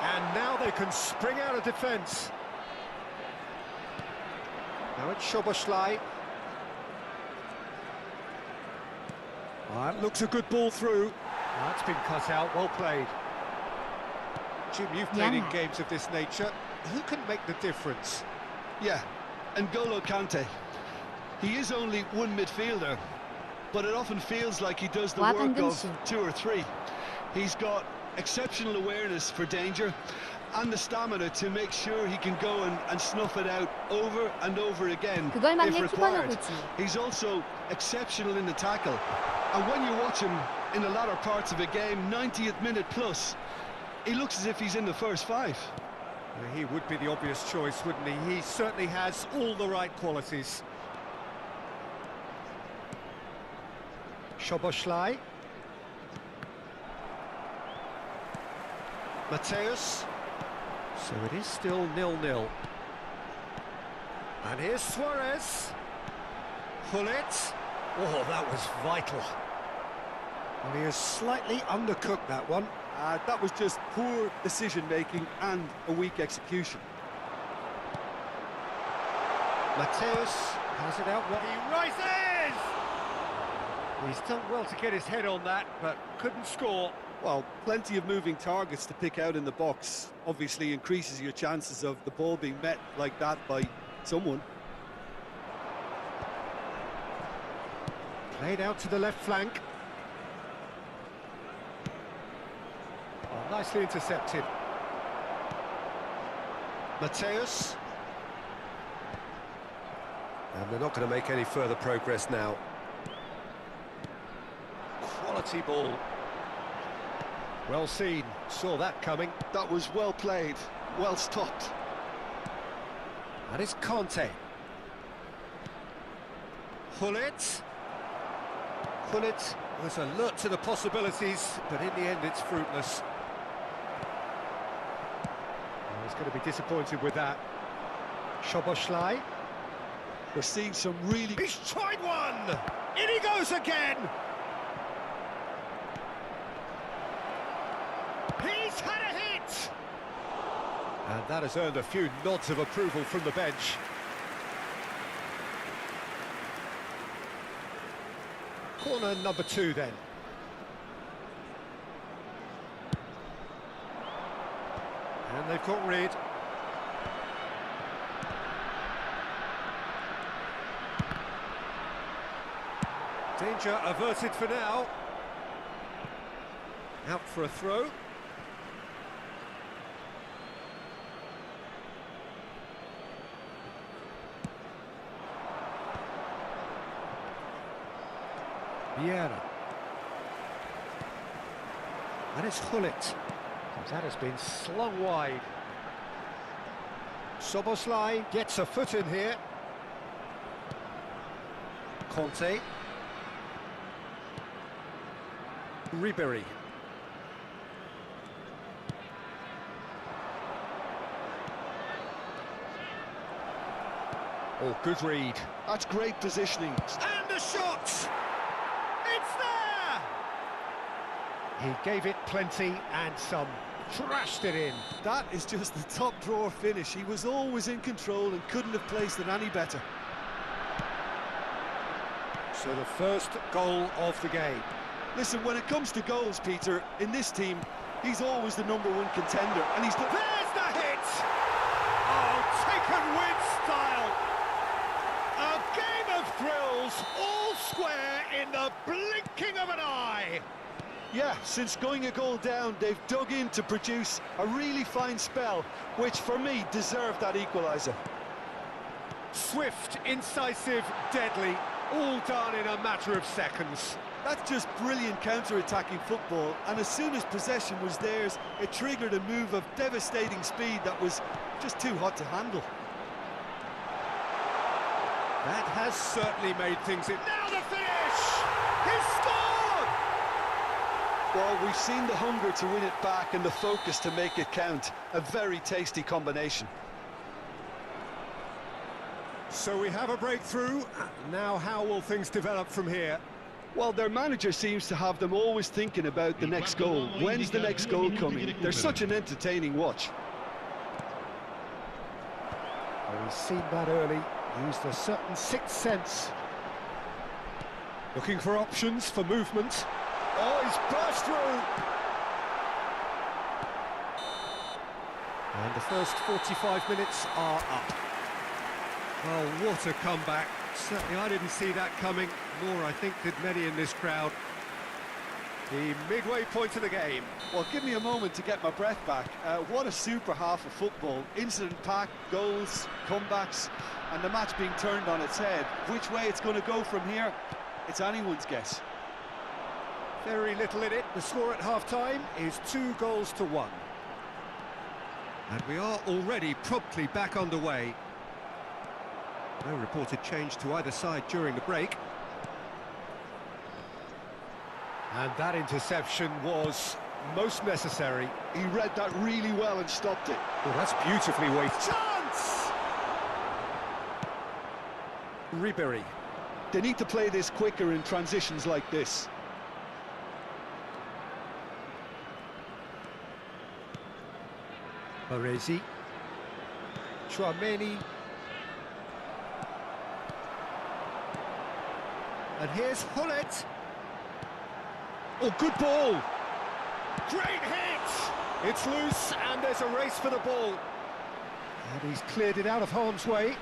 [SPEAKER 1] And now they can spring out of defence. Now it's Szoboszlai. That looks a good ball through. That's been cut out, well played. Jim, you've played in games of this nature. Who can make the difference?
[SPEAKER 3] Yeah, N'Golo Kante. He is only one midfielder, but it often feels like he does the work of two or three. He's got exceptional awareness for danger and the stamina to make sure he can go and snuff it out over and over again if required. He's also exceptional in the tackle, and when you watch him in the latter parts of a game, 90th minute plus, he looks as if he's in the first five.
[SPEAKER 1] He would be the obvious choice, wouldn't he? He certainly has all the right qualities. Szoboszlai. Mateus. So it is still 0-0. And here's Suarez. Hullet. Oh, that was vital. And he has slightly undercooked that one.
[SPEAKER 3] That was just poor decision-making and a weak execution.
[SPEAKER 1] Mateus has it out. He rises! He's done well to get his head on that, but couldn't score.
[SPEAKER 3] Well, plenty of moving targets to pick out in the box. Obviously increases your chances of the ball being met like that by someone.
[SPEAKER 1] Played out to the left flank. Oh, nicely intercepted. Mateus. And they're not going to make any further progress now. Quality ball. Well seen, saw that coming.
[SPEAKER 3] That was well played, well stopped.
[SPEAKER 1] And it's Conte. Hullet. Hullet was alert to the possibilities, but in the end it's fruitless. Oh, he's going to be disappointed with that. Szoboszlai.
[SPEAKER 3] We're seeing some really...
[SPEAKER 1] He's tried one! In he goes again! He's had a hit! And that has earned a few nods of approval from the bench. Corner number 2 then. And they've got rid. Danger averted for now. Out for a throw. Vieira. And it's Hullet. That has been slung wide. Szoboszlai gets a foot in here. Conte. Ribery. Oh, good read.
[SPEAKER 3] That's great positioning.
[SPEAKER 1] And the shot! It's there! He gave it plenty and some. Trashed it in.
[SPEAKER 3] That is just the top drawer finish. He was always in control and couldn't have placed it any better.
[SPEAKER 1] So the first goal of the game.
[SPEAKER 3] Listen, when it comes to goals, Peter, in this team, he's always the #1 contender, and he's...
[SPEAKER 1] There's the hit! Oh, taken with style! A game of thrills, all square in the blinking of an eye!
[SPEAKER 3] Yeah, since going a goal down, they've dug in to produce a really fine spell, which, for me, deserved that equaliser.
[SPEAKER 1] Swift, incisive, deadly, all done in a matter of seconds.
[SPEAKER 3] That's just brilliant counter-attacking football, and as soon as possession was theirs, it triggered a move of devastating speed that was just too hot to handle.
[SPEAKER 1] That has certainly made things... Now the finish! He's scored!
[SPEAKER 3] Well, we've seen the hunger to win it back and the focus to make it count. A very tasty combination.
[SPEAKER 1] So we have a breakthrough. Now how will things develop from here?
[SPEAKER 3] Well, their manager seems to have them always thinking about the next goal. When's the next goal coming? They're such an entertaining watch.
[SPEAKER 1] Well, he's seen that early, used a certain sixth sense. Looking for options, for movement. Oh, he's burst through! And the first 45 minutes are up. Oh, what a comeback. Certainly I didn't see that coming, nor I think did many in this crowd. The midway point of the game.
[SPEAKER 3] Well, give me a moment to get my breath back. What a super half of football. Incident-packed, goals, comebacks, and the match being turned on its head. Which way it's going to go from here, it's anyone's guess.
[SPEAKER 1] Very little in it. The score at half-time is 2-1. And we are already promptly back underway. No reported change to either side during the break. And that interception was most necessary.
[SPEAKER 3] He read that really well and stopped it.
[SPEAKER 1] Well, that's beautifully weighted.
[SPEAKER 3] Chance!
[SPEAKER 1] Ribery.
[SPEAKER 3] They need to play this quicker in transitions like this.
[SPEAKER 1] Baresi. Chouameni. And here's Hullet. Oh, good ball. Great hit! It's loose, and there's a race for the ball. And he's cleared it out of harm's way.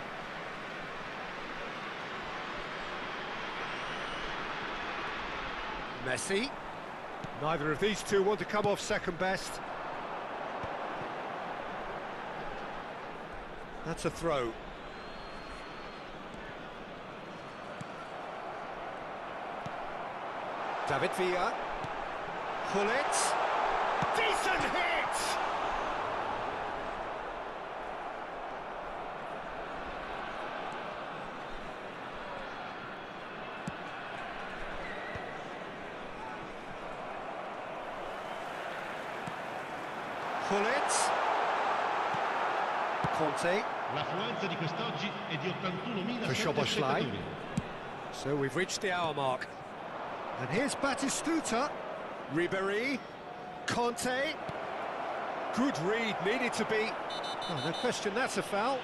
[SPEAKER 1] Messi. Neither of these two want to come off second best. That's a throw. David Villa. Hullet. Decent hit! Hullet. Conte.
[SPEAKER 4] L'affluenza di quest'oggi è di 81.000
[SPEAKER 1] For Szoboszlai.
[SPEAKER 4] spettatori.
[SPEAKER 1] So we've reached the hour mark. And here's Batistuta. Ribery. Conte. Good read, needed to be. Oh, no question, that's a foul.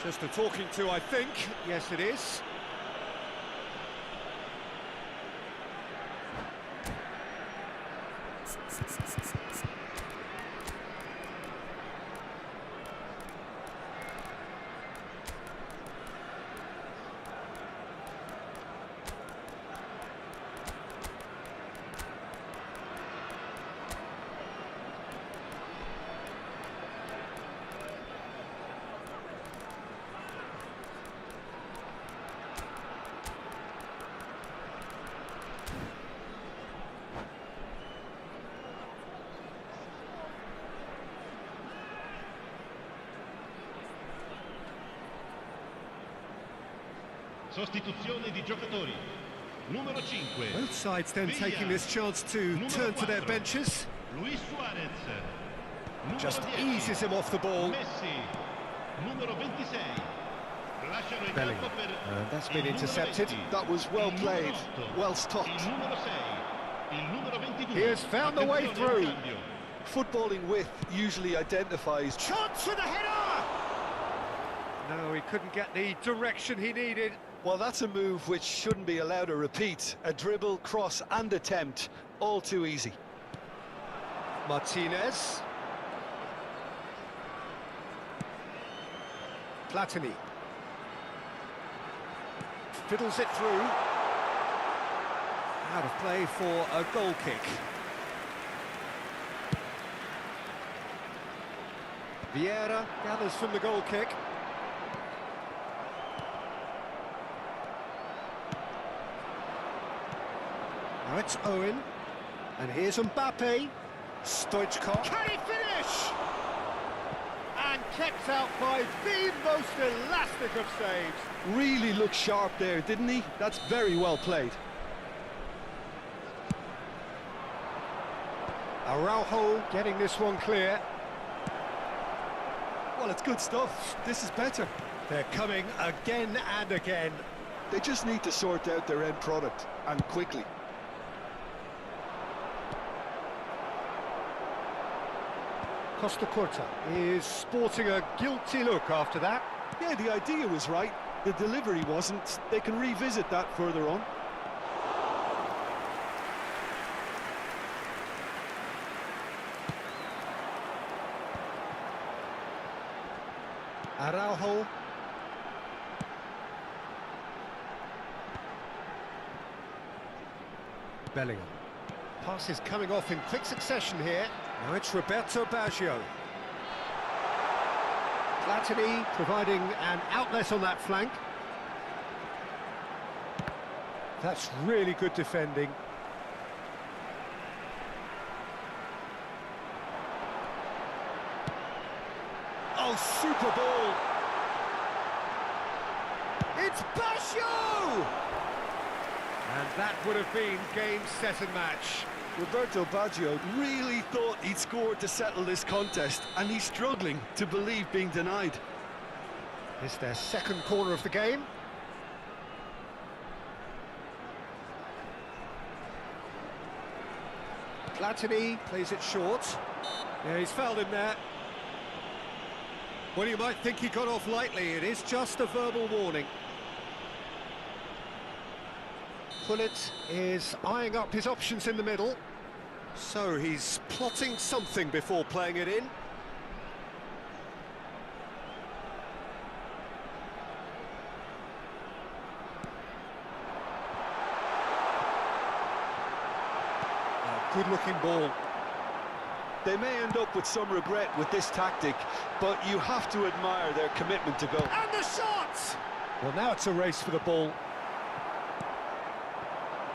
[SPEAKER 1] Just a talking to, I think. Yes, it is.
[SPEAKER 4] Sostituzione di giocatori. Numero 5.
[SPEAKER 1] Both sides then
[SPEAKER 4] Villa.
[SPEAKER 1] taking this chance to
[SPEAKER 4] Numero
[SPEAKER 1] turn to their
[SPEAKER 4] 4.
[SPEAKER 1] benches.
[SPEAKER 4] Luis Suarez. Numero
[SPEAKER 1] Just
[SPEAKER 4] 10.
[SPEAKER 1] eases him off the ball.
[SPEAKER 4] Messi. Numero 26. Lasciano il
[SPEAKER 1] Bellingham.
[SPEAKER 4] campo per
[SPEAKER 1] And that's
[SPEAKER 4] il
[SPEAKER 1] been
[SPEAKER 4] numero
[SPEAKER 1] intercepted.
[SPEAKER 4] 20.
[SPEAKER 3] That was well
[SPEAKER 4] Il numero
[SPEAKER 3] played,
[SPEAKER 4] 8.
[SPEAKER 3] well stopped.
[SPEAKER 4] Il numero 6. Il numero 22.
[SPEAKER 1] He has found the way
[SPEAKER 4] Attenzione,
[SPEAKER 1] through.
[SPEAKER 4] un cambio.
[SPEAKER 3] Footballing width usually identifies...
[SPEAKER 1] Chance for the header! No, he couldn't get the direction he needed.
[SPEAKER 3] Well, that's a move which shouldn't be allowed to repeat. A dribble, cross and attempt, all too easy.
[SPEAKER 1] Martinez. Platini. Fiddles it through. Out of play for a goal kick. Vieira gathers from the goal kick. Now it's Owen. And here's Mbappe. Stoichkov. Can he finish? And kept out by the most elastic of saves.
[SPEAKER 3] Really looked sharp there, didn't he? That's very well played.
[SPEAKER 1] Araujo getting this one clear.
[SPEAKER 3] Well, it's good stuff. This is better.
[SPEAKER 1] They're coming again and again.
[SPEAKER 3] They just need to sort out their end product, and quickly.
[SPEAKER 1] Costa Curta is sporting a guilty look after that.
[SPEAKER 3] Yeah, the idea was right. The delivery wasn't. They can revisit that further on.
[SPEAKER 1] Araujo. Bellingham. Passes coming off in quick succession here. Now it's Roberto Baggio. Platini providing an outlet on that flank. That's really good defending. Oh, super ball! It's Baggio! And that would have been game, set and match.
[SPEAKER 3] Roberto Baggio really thought he'd scored to settle this contest, and he's struggling to believe being denied.
[SPEAKER 1] It's their second corner of the game. Platini plays it short. Yeah, he's fouled him there. Well, you might think he got off lightly. It is just a verbal warning. Pullet is eyeing up his options in the middle. So he's plotting something before playing it in. Good-looking ball.
[SPEAKER 2] They may end up with some regret with this tactic, but you have to admire their commitment to go.
[SPEAKER 1] And the shot! Well, now it's a race for the ball.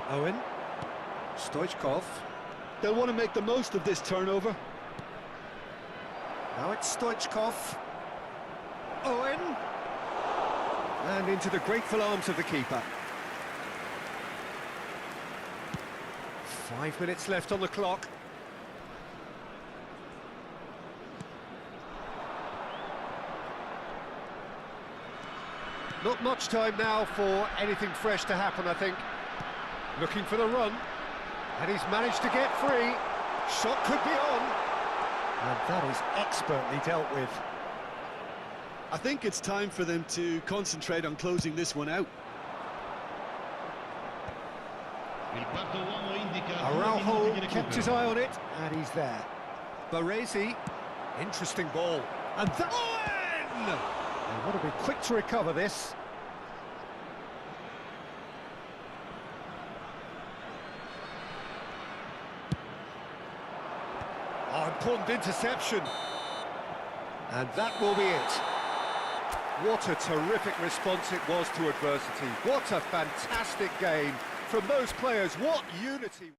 [SPEAKER 1] Owen. Stoichkov.
[SPEAKER 3] They'll want to make the most of this turnover.
[SPEAKER 1] Now it's Stoichkov. Owen. And into the grateful arms of the keeper. 5 minutes left on the clock. Not much time now for anything fresh to happen, I think. Looking for the run. And he's managed to get free. Shot could be on. And that is expertly dealt with.
[SPEAKER 3] I think it's time for them to concentrate on closing this one out.
[SPEAKER 1] Araujo kept his eye on it, and he's there. Baresi, interesting ball. And that... Owen! They want to be quick to recover this. Oh, important interception. And that will be it. What a terrific response it was to adversity. What a fantastic game from those players. What unity.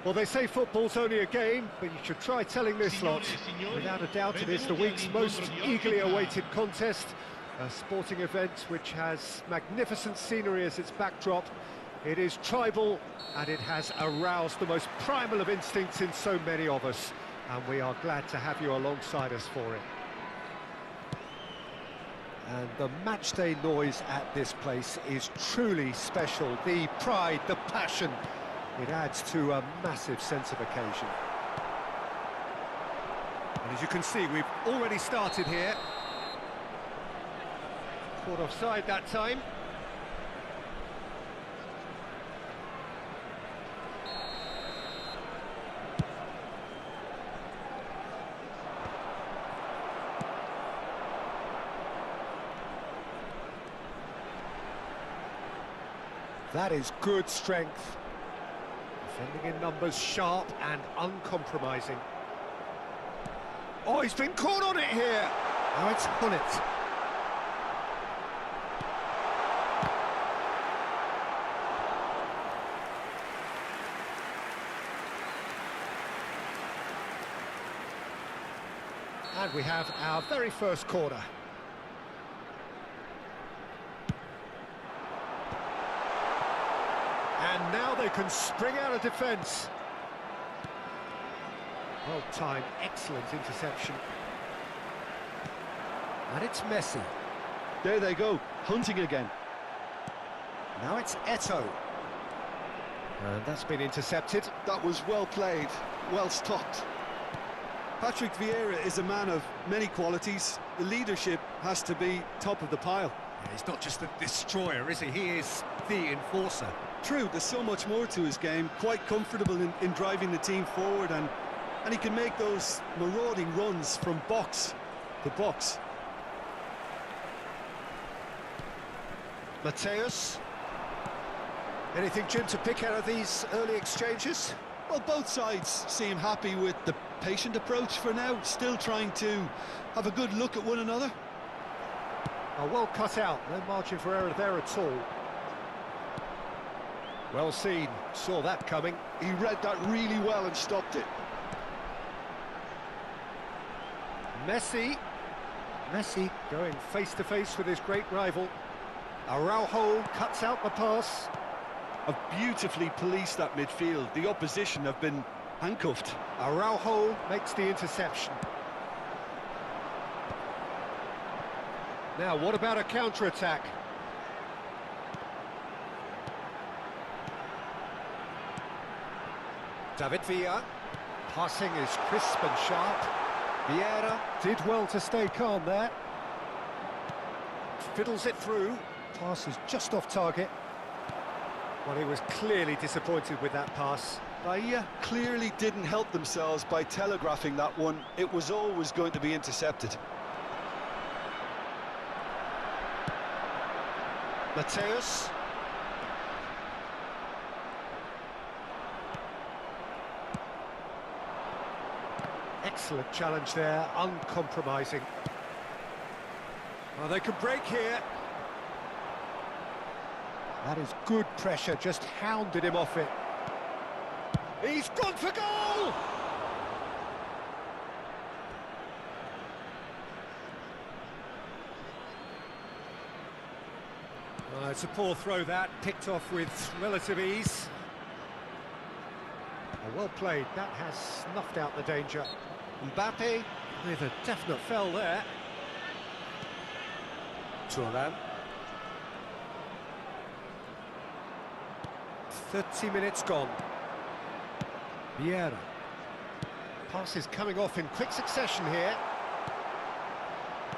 [SPEAKER 1] Well, they say football's only a game, but you should try telling this lot. Without a doubt, it is the week's most eagerly awaited contest. A sporting event which has magnificent scenery as its backdrop. It is tribal, and it has aroused the most primal of instincts in so many of us. And we are glad to have you alongside us for it. And the matchday noise at this place is truly special. The pride, the passion, it adds to a massive sense of occasion. And as you can see, we've already started here. Caught offside that time. That is good strength. Defending in numbers, sharp and uncompromising. Oh, he's been caught on it here. Now it's Hullet. And we have our very first corner. And now they can spring out of defence. Well timed, excellent interception. And it's Messi.
[SPEAKER 3] There they go, hunting again.
[SPEAKER 1] Now it's Eto'o. And that's been intercepted.
[SPEAKER 3] That was well played, well stopped. Patrick Vieira is a man of many qualities. The leadership has to be top of the pile.
[SPEAKER 1] Yeah, he's not just a destroyer, is he? He is the enforcer.
[SPEAKER 3] True, there's so much more to his game. Quite comfortable in driving the team forward, and he can make those marauding runs from box to box.
[SPEAKER 1] Mateus. Anything, Jim, to pick out of these early exchanges?
[SPEAKER 3] Well, both sides seem happy with the patient approach for now, still trying to have a good look at one another.
[SPEAKER 1] Oh, well cut out, no margin for error there at all. Well seen, saw that coming.
[SPEAKER 3] He read that really well and stopped it.
[SPEAKER 1] Messi going face-to-face with his great rival. Araujo cuts out the pass.
[SPEAKER 3] Have beautifully policed that midfield. The opposition have been handcuffed.
[SPEAKER 1] Araujo makes the interception. Now, what about a counter-attack? David Villa. Passing is crisp and sharp. Vieira did well to stay calm there. Fiddles it through. Pass is just off target. Well, he was clearly disappointed with that pass.
[SPEAKER 3] Bahia clearly didn't help themselves by telegraphing that one. It was always going to be intercepted.
[SPEAKER 1] Mateus. Excellent challenge there, uncompromising. Well, they could break here. That is good pressure, just hounded him off it. He's gone for goal! Well, it's a poor throw that, picked off with relative ease. Well played, that has snuffed out the danger. Mbappe with a definite fell there. Turan. 30 minutes gone. Vieira. Passes coming off in quick succession here.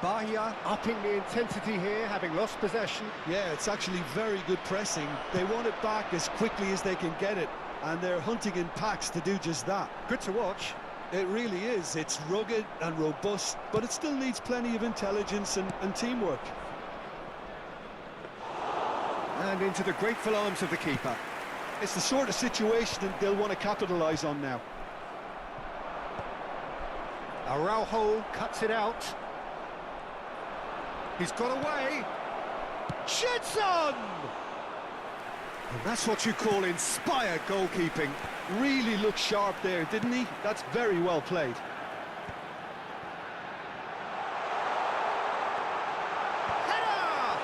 [SPEAKER 1] Bahia upping the intensity here, having lost possession.
[SPEAKER 3] Yeah, it's actually very good pressing. They want it back as quickly as they can get it, and they're hunting in packs to do just that.
[SPEAKER 1] Good to watch.
[SPEAKER 3] It really is. It's rugged and robust, but it still needs plenty of intelligence and teamwork.
[SPEAKER 1] And into the grateful arms of the keeper.
[SPEAKER 3] It's the sort of situation that they'll want to capitalise on now.
[SPEAKER 1] Araujo cuts it out. He's got away. Jetson! And that's what you call inspired goalkeeping.
[SPEAKER 3] Really looked sharp there, didn't he? That's very well played.
[SPEAKER 1] Header!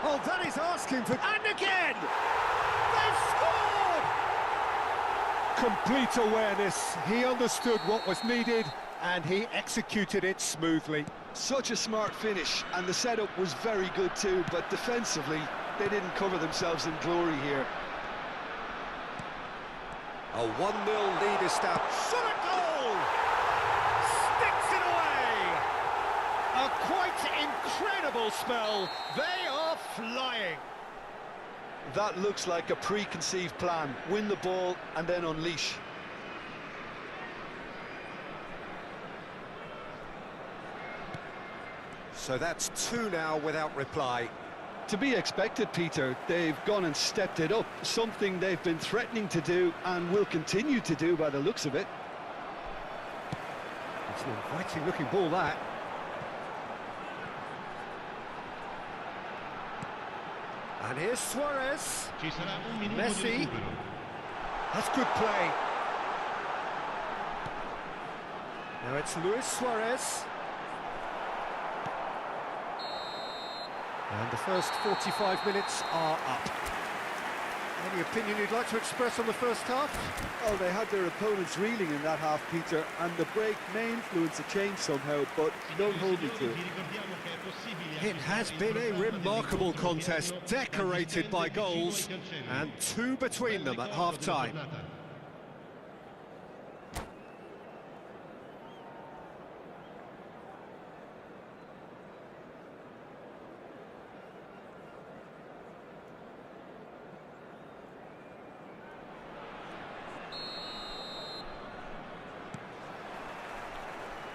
[SPEAKER 1] Oh, that is asking for... And again! They've scored! Complete awareness. He understood what was needed, and he executed it smoothly.
[SPEAKER 3] Such a smart finish, and the setup was very good too, but defensively, they didn't cover themselves in glory here.
[SPEAKER 6] A 1-0 lead established.
[SPEAKER 1] Shot at goal! Sticks it away! A quite incredible spell. They are flying.
[SPEAKER 3] That looks like a preconceived plan. Win the ball and then unleash.
[SPEAKER 6] So that's 2 now without reply.
[SPEAKER 3] To be expected, Peter. They've gone and stepped it up, something they've been threatening to do and will continue to do by the looks of it.
[SPEAKER 1] It's an inviting looking ball, that. And here's Suarez.
[SPEAKER 4] Ci sarà un minuto
[SPEAKER 1] Messi.
[SPEAKER 4] di recupero.
[SPEAKER 1] That's good play. Now it's Luis Suarez. And the first 45 minutes are up. Any opinion you'd like to express on the first half?
[SPEAKER 3] Oh, they had their opponents reeling in that half, Peter, and the break may influence a change somehow, but don't hold me to it.
[SPEAKER 1] It has been a remarkable contest, decorated by goals, and 2 between them at half-time.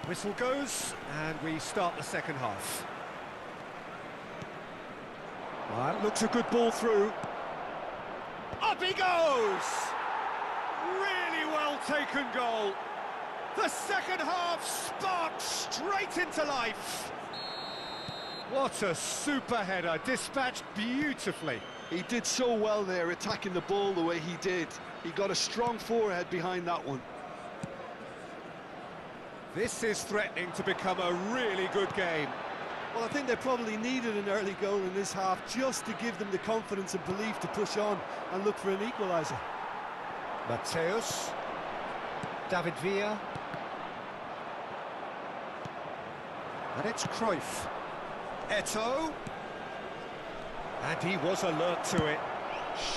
[SPEAKER 1] Whistle goes, and we start the second half. Well, looks a good ball through. Up he goes! Really well taken goal. The second half sparked straight into life. What a super header, dispatched beautifully.
[SPEAKER 3] He did so well there, attacking the ball the way he did. He got a strong forehead behind that one.
[SPEAKER 1] This is threatening to become a really good game.
[SPEAKER 3] Well, I think they probably needed an early goal in this half just to give them the confidence and belief to push on and look for an equaliser.
[SPEAKER 1] Mateus. David Villa. And it's Cruyff. Eto'o. And he was alert to it.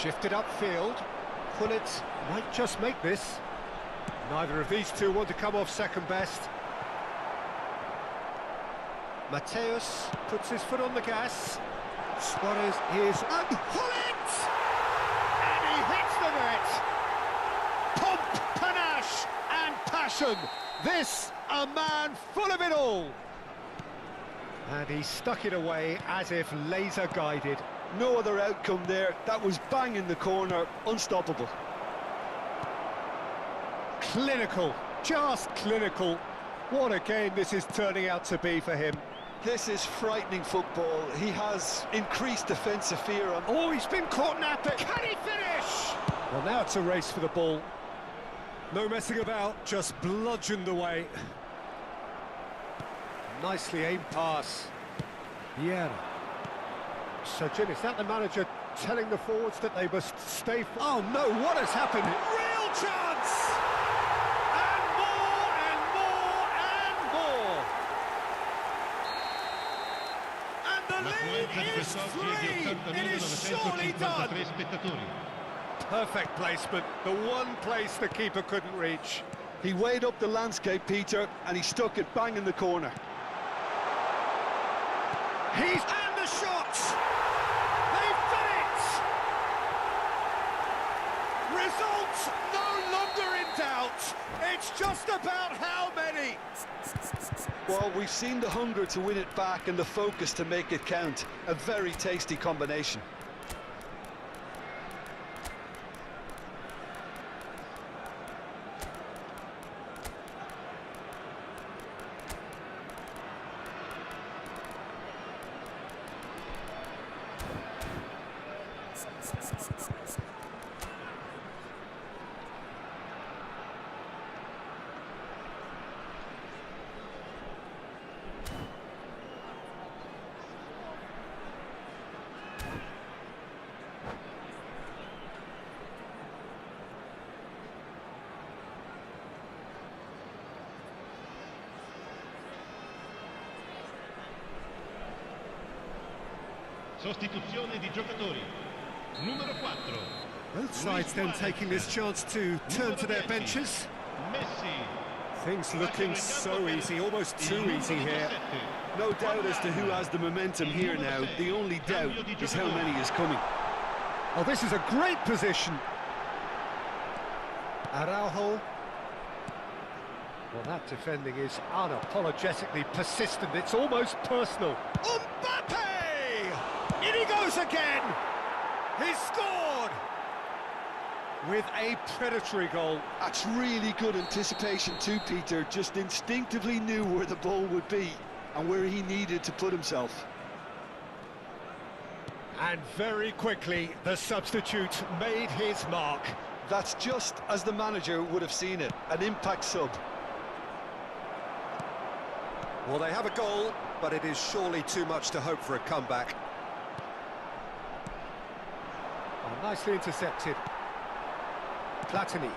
[SPEAKER 1] Shifted upfield. Gullit might just make this. Neither of these two want to come off second best. Mateus puts his foot on the gas. Suarez is... And Gullit! And he hits the net! Pomp, panache and passion. This, a man full of it all. And he stuck it away as if laser-guided.
[SPEAKER 3] No other outcome there. That was bang in the corner, unstoppable.
[SPEAKER 1] Clinical, just clinical. What a game this is turning out to be for him.
[SPEAKER 3] This is frightening football. He has increased defensive fear.
[SPEAKER 1] Oh, he's been caught napping. Can he finish? Well, now it's a race for the ball. No messing about, just bludgeoned away. Nicely aimed pass. Yeah. So, Jim, is that the manager telling the forwards that they must stay... Oh, no, what has happened? Real chance! And more, and more, and more! And the lead is 3! It is surely done! Perfect placement, the one place the keeper couldn't reach.
[SPEAKER 3] He weighed up the landscape, Peter, and he stuck it bang in the corner.
[SPEAKER 1] And the shot! They've done it! Results no longer in doubt. It's just about how many.
[SPEAKER 3] Well, we've seen the hunger to win it back and the focus to make it count. A very tasty combination.
[SPEAKER 4] Sostituzione di giocatori. Numero 4.
[SPEAKER 1] Both sides then taking this chance to turn to their benches.
[SPEAKER 4] Messi.
[SPEAKER 1] Things looking so easy, almost too easy here.
[SPEAKER 2] No doubt as to who has the momentum here now. The only doubt is how many is coming.
[SPEAKER 1] Oh, this is a great position. Araujo. Well, that defending is unapologetically persistent. It's almost personal. Mbappe! In he goes again! He's scored! With a predatory goal.
[SPEAKER 3] That's really good anticipation too, Peter. Just instinctively knew where the ball would be and where he needed to put himself.
[SPEAKER 1] And very quickly, the substitute made his mark.
[SPEAKER 2] That's just as the manager would have seen it, an impact sub.
[SPEAKER 6] Well, they have a goal, but it is surely too much to hope for a comeback.
[SPEAKER 1] Oh, nicely intercepted. Platini.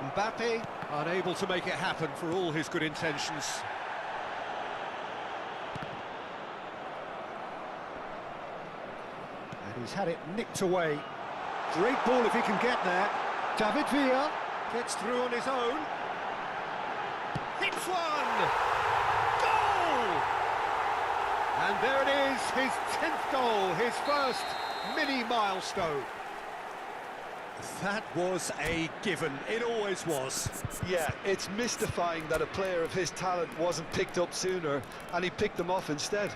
[SPEAKER 1] Mbappe, unable to make it happen for all his good intentions. And he's had it nicked away. Great ball if he can get there. David Villa gets through on his own. Hits one! Goal! And there it is, his 10th goal, his first mini milestone. That was a given, it always was.
[SPEAKER 2] Yeah, it's mystifying that a player of his talent wasn't picked up sooner, and he picked them off instead.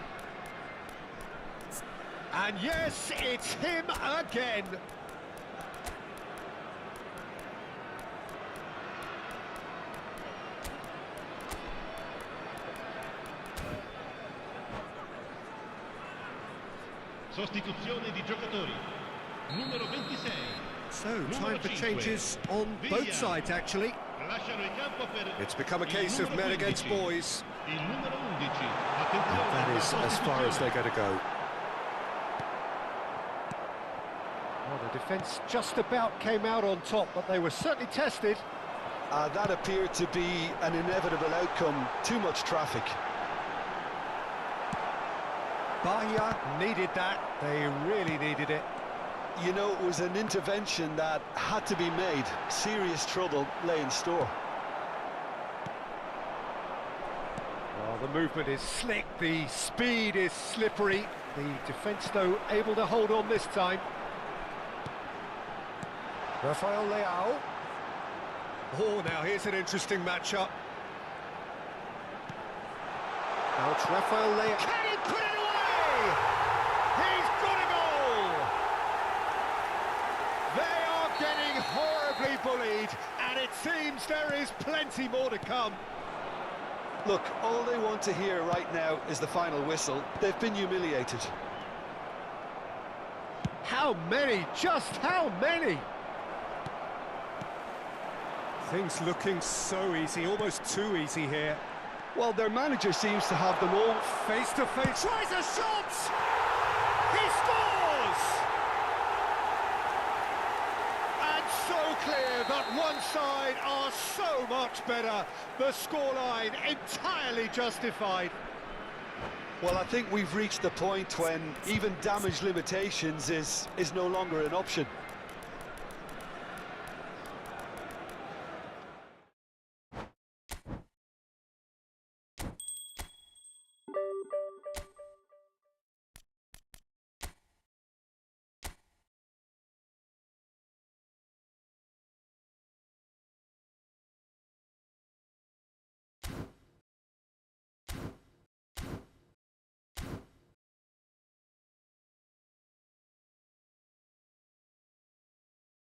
[SPEAKER 1] And yes, it's him again.
[SPEAKER 4] Sostituzione di giocatori. Numero 26.
[SPEAKER 1] So, time for changes on both sides, actually.
[SPEAKER 4] Lasciano il campo per
[SPEAKER 6] It's become a case of men against boys.
[SPEAKER 4] il numero 11.
[SPEAKER 6] That is as far as they're going to go.
[SPEAKER 1] Well, the defence just about came out on top, but they were certainly tested.
[SPEAKER 2] That appeared to be an inevitable outcome. Too much traffic.
[SPEAKER 1] Bahia needed that, they really needed it.
[SPEAKER 2] You know, it was an intervention that had to be made. Serious trouble lay in store.
[SPEAKER 1] Well, the movement is slick, the speed is slippery. The defence, though, able to hold on this time. Rafael Leao. Oh, now here's an interesting matchup. Now it's Rafael Leao. Can he put it away? He's got a goal! They are getting horribly bullied, and it seems there is plenty more to come.
[SPEAKER 2] Look, all they want to hear right now is the final whistle. They've been humiliated.
[SPEAKER 1] How many? Just how many? Things looking so easy, almost too easy here.
[SPEAKER 3] Well, their manager seems to have them all
[SPEAKER 1] Face to face, tries a shot! He scores! And so clear that one side are so much better. The scoreline entirely justified.
[SPEAKER 2] Well, I think we've reached the point when even damage limitations is no longer an option.